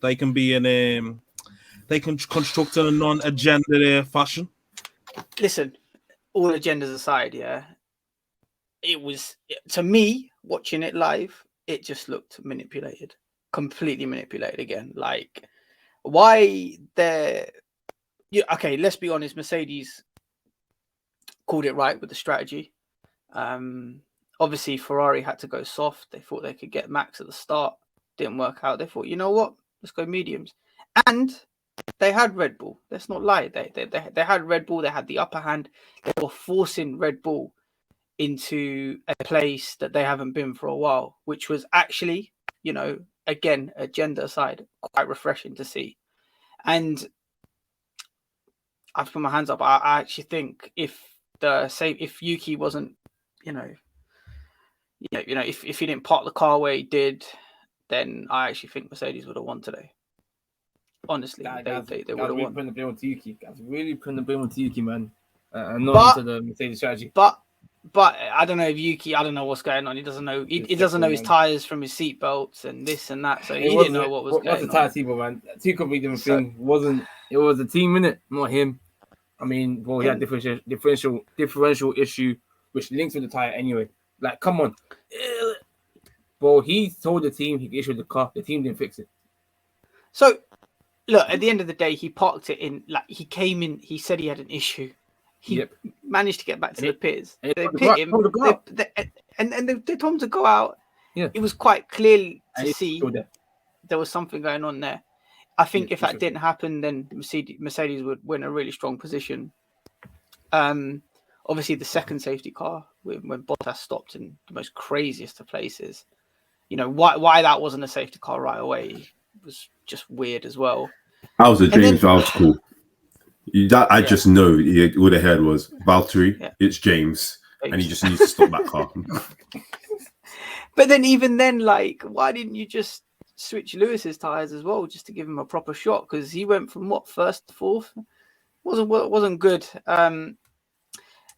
They can be they can construct in a non-agenda fashion. Listen, all agendas aside, yeah. It was, to me, watching it live, it just looked manipulated, completely manipulated again. Like, why they're... okay, let's be honest, Mercedes called it right with the strategy. Obviously, Ferrari had to go soft. They thought they could get Max at the start. Didn't work out. They thought, you know what? Let's go mediums. And they had Red Bull. Let's not lie. They had Red Bull. They had the upper hand. They were forcing Red Bull into a place that they haven't been for a while, which was actually, again, agenda aside, quite refreshing to see. And I've put my hands up. I actually think if Yuki wasn't, if he didn't park the car where he did, then I actually think Mercedes would have won today. Honestly, they would have won. Putting the blame on Yuki. Really putting the blame on Yuki, man. And not to the Mercedes strategy. But I don't know if Yuki. I don't know what's going on. He doesn't know. He doesn't know his tires from his seat belts and this and that. So he didn't know what was going on. What's the tire seatbelt, man? Two completely different thing. It was a team minute, not him. I mean, well, he had differential issue, which links with the tire anyway. Like, come on. Well, he told the team he issued the car. The team didn't fix it. So, look, at the end of the day, he parked it in. Like, he came in. He said he had an issue. He managed to get back to the pits. They pit him. And they told him to go out. Yeah. It was quite clear to see there was something going on there. I think if that didn't happen, then Mercedes would win a really strong position. Obviously, the second safety car, when Bottas stopped in the most craziest of places, why that wasn't a safety car right away was just weird as well. That was a James Vowles call. I just know all they heard was Valtteri, it's James, and he just needs to stop that car. But then, even then, like, why didn't you just switch Lewis's tires as well, just to give him a proper shot? Because he went from first to fourth, wasn't good. I'll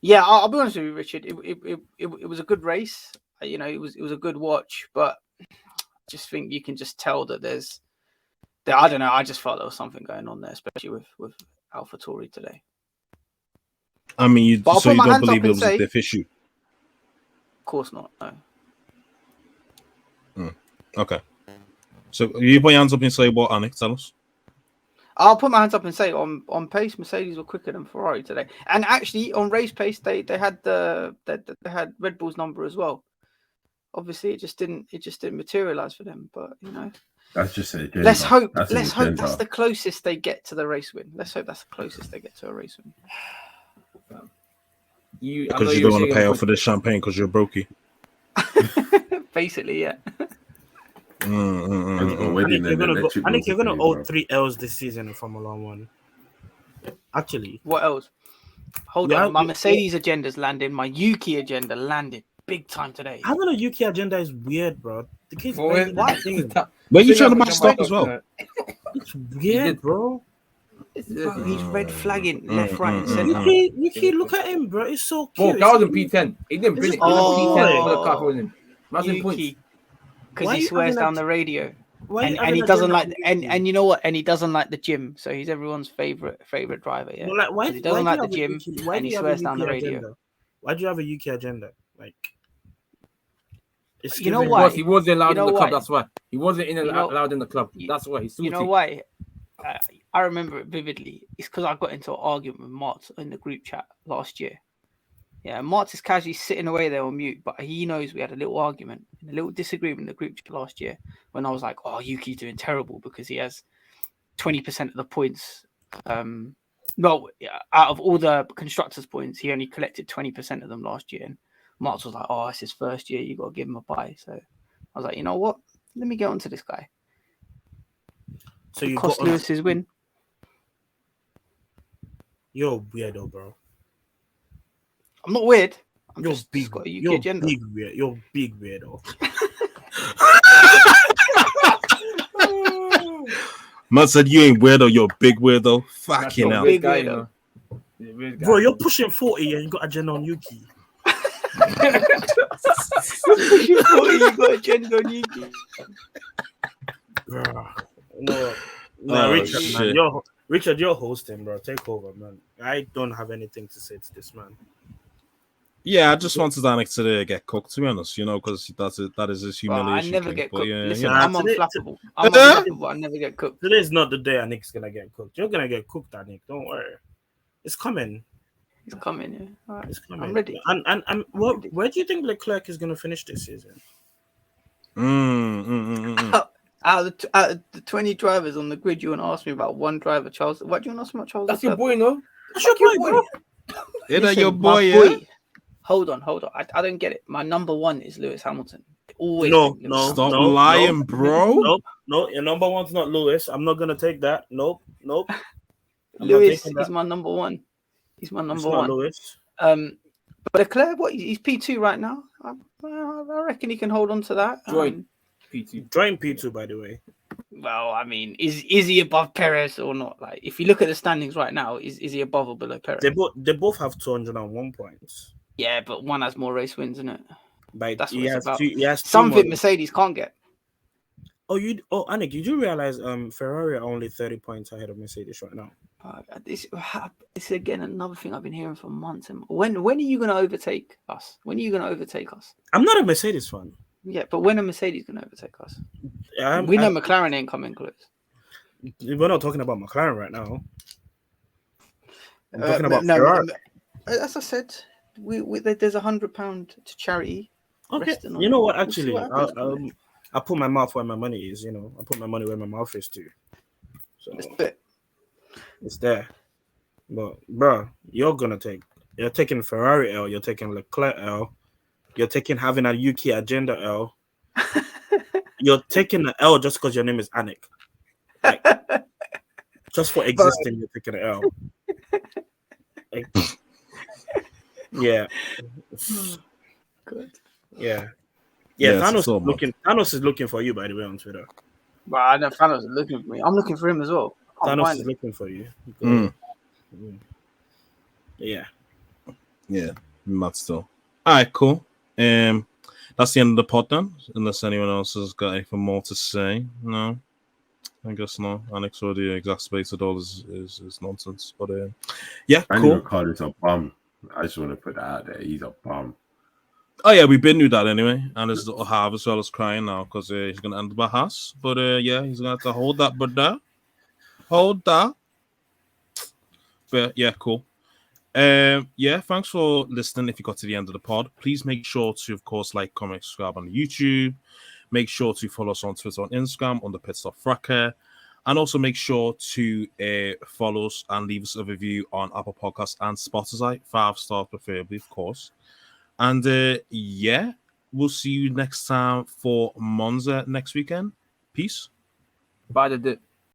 be honest with you, Richard. It was a good race. It was a good watch, but I just think you can just tell that I don't know. I just felt there was something going on there, especially with AlphaTauri today. I mean, you don't believe it was a diff issue? Of course not. No. Okay. So you put your hands up and say what, Anik? Tell us. I'll put my hands up and say on pace, Mercedes were quicker than Ferrari today, and actually on race pace, they had they had Red Bull's number as well. Obviously, it just didn't materialize for them. But that's just it. Let's hope that's the closest they get to the race win. Let's hope that's the closest they get to a race win. Because you don't want to pay off for this champagne because you're brokey. Basically, yeah. I think you're gonna owe 3 L's this season in Formula 1. Actually, what else? Hold on, my Mercedes agenda's landing. My Yuki agenda landed big time today. Having a Yuki agenda is weird, bro. The kid's where you trying to buy stock as well? It's weird, bro. He's red flagging left, right, and center. Yuki, look at him, bro. It's so cute. Oh, that was in P10. He didn't bring it. P10 for the car for him. Yuki, because he swears down the radio. And he doesn't like, and you know what? And he doesn't like the gym, so he's everyone's favorite driver. Yeah, well, like, he doesn't like the gym, and he swears down the radio. Why do you have a Yuki agenda? Like, you know why? He wasn't allowed in the club. That's why he wasn't allowed in the club. That's why he's. You know why? I remember it vividly. It's because I got into an argument with Martz in the group chat last year. Yeah, Martz is casually sitting away there on mute, but he knows we had a little argument, a little disagreement in the group chat last year when I was like, "Oh, Yuki's doing terrible because he has 20% of the points." Out of all the constructors' points, he only collected 20% of them last year. And Martz was like, "Oh, it's his first year. You got to give him a bye." So I was like, "You know what? Let me get onto this guy." So you cost Lewis his win. You're a weirdo, bro. I'm not weird. You're big. Got a UK agenda. Big weird. You're big weirdo. Man said you ain't weirdo. You're a big weirdo. Fucking hell. Big weirdo. Bro, you're pushing 40 and you got agenda on Yuki. You're pushing 40, you got agenda on Yuki. Bro. No, Richard, you're hosting, bro. Take over, man. I don't have anything to say to this man. Yeah, I just wanted Anik to get cooked, to be honest, because that is his humiliation. I never get cooked. Yeah, listen, I'm unflappable. I never get cooked. Today's not the day Anik's gonna get cooked. You're gonna get cooked, Anik. Don't worry. It's coming. It's coming, yeah. All right. It's coming. I'm ready. And where do you think Leclerc is gonna finish this season? Out of the 20 drivers on the grid, you want to ask me about one driver, Charles? What do you want to ask me about Charles? That's your boy, no? That's your boy, bro. Is your boy, yeah? Hold on. I don't get it. My number one is Lewis Hamilton. Always. No. Stop lying, bro. No, your number one's not Lewis. I'm not gonna take that. Nope. Lewis is my number one. He's my number one. Not Lewis. But Leclerc, he's P2 right now. I reckon he can hold on to that. Join P2. Join P2, by the way. Well, I mean, is he above Perez or not? Like, if you look at the standings right now, is he above or below Perez? They both have 201 points. Yeah, but one has more race wins, isn't it? That's what it's about. He has something Mercedes can't get. Anik, did you realize Ferrari are only 30 points ahead of Mercedes right now? This is again another thing I've been hearing for months. When are you going to overtake us? When are you going to overtake us? I'm not a Mercedes fan. Yeah, but when are Mercedes going to overtake us? We know McLaren ain't coming close. We're not talking about McLaren right now. I'm talking about Ferrari. As I said, there's £100 to charity. Okay, you know what? Actually, I put my mouth where my money is. I put my money where my mouth is too. So Let's do it. it's there. But bro, you're taking Ferrari L, you're taking Leclerc L, you're taking having a Yuki agenda L. You're taking the L just because your name is Anik. Like, just for existing, you're taking an L. Like, yeah. Good. Yeah. Yeah, Thanos so is looking. Thanos is looking for you, by the way, on Twitter. But I know Thanos is looking for me. I'm looking for him as well. I can't Thanos find is him. looking for you. Yeah. Yeah, not still. All right, cool. That's the end of the pod then. Unless anyone else has got anything more to say, no. I guess no. Anik's already exacerbated all his nonsense. But yeah, Andy cool. Ricardo's a bum. I just want to put that out there. He's a bum. Oh yeah, we've been knew that anyway. And his little half as well as crying now because he's gonna end up at Haas. But yeah, he's gonna have to hold that, hold that. But yeah, cool. Yeah, thanks for listening. If you got to the end of the pod, please make sure to, of course, like, comment, subscribe on YouTube. Make sure to follow us on Twitter and Instagram on the Pitstop Fracas, and also make sure to follow us and leave us a review on Apple Podcasts and Spotify, 5 stars preferably, of course. And yeah, we'll see you next time for Monza next weekend. Peace. By the dip.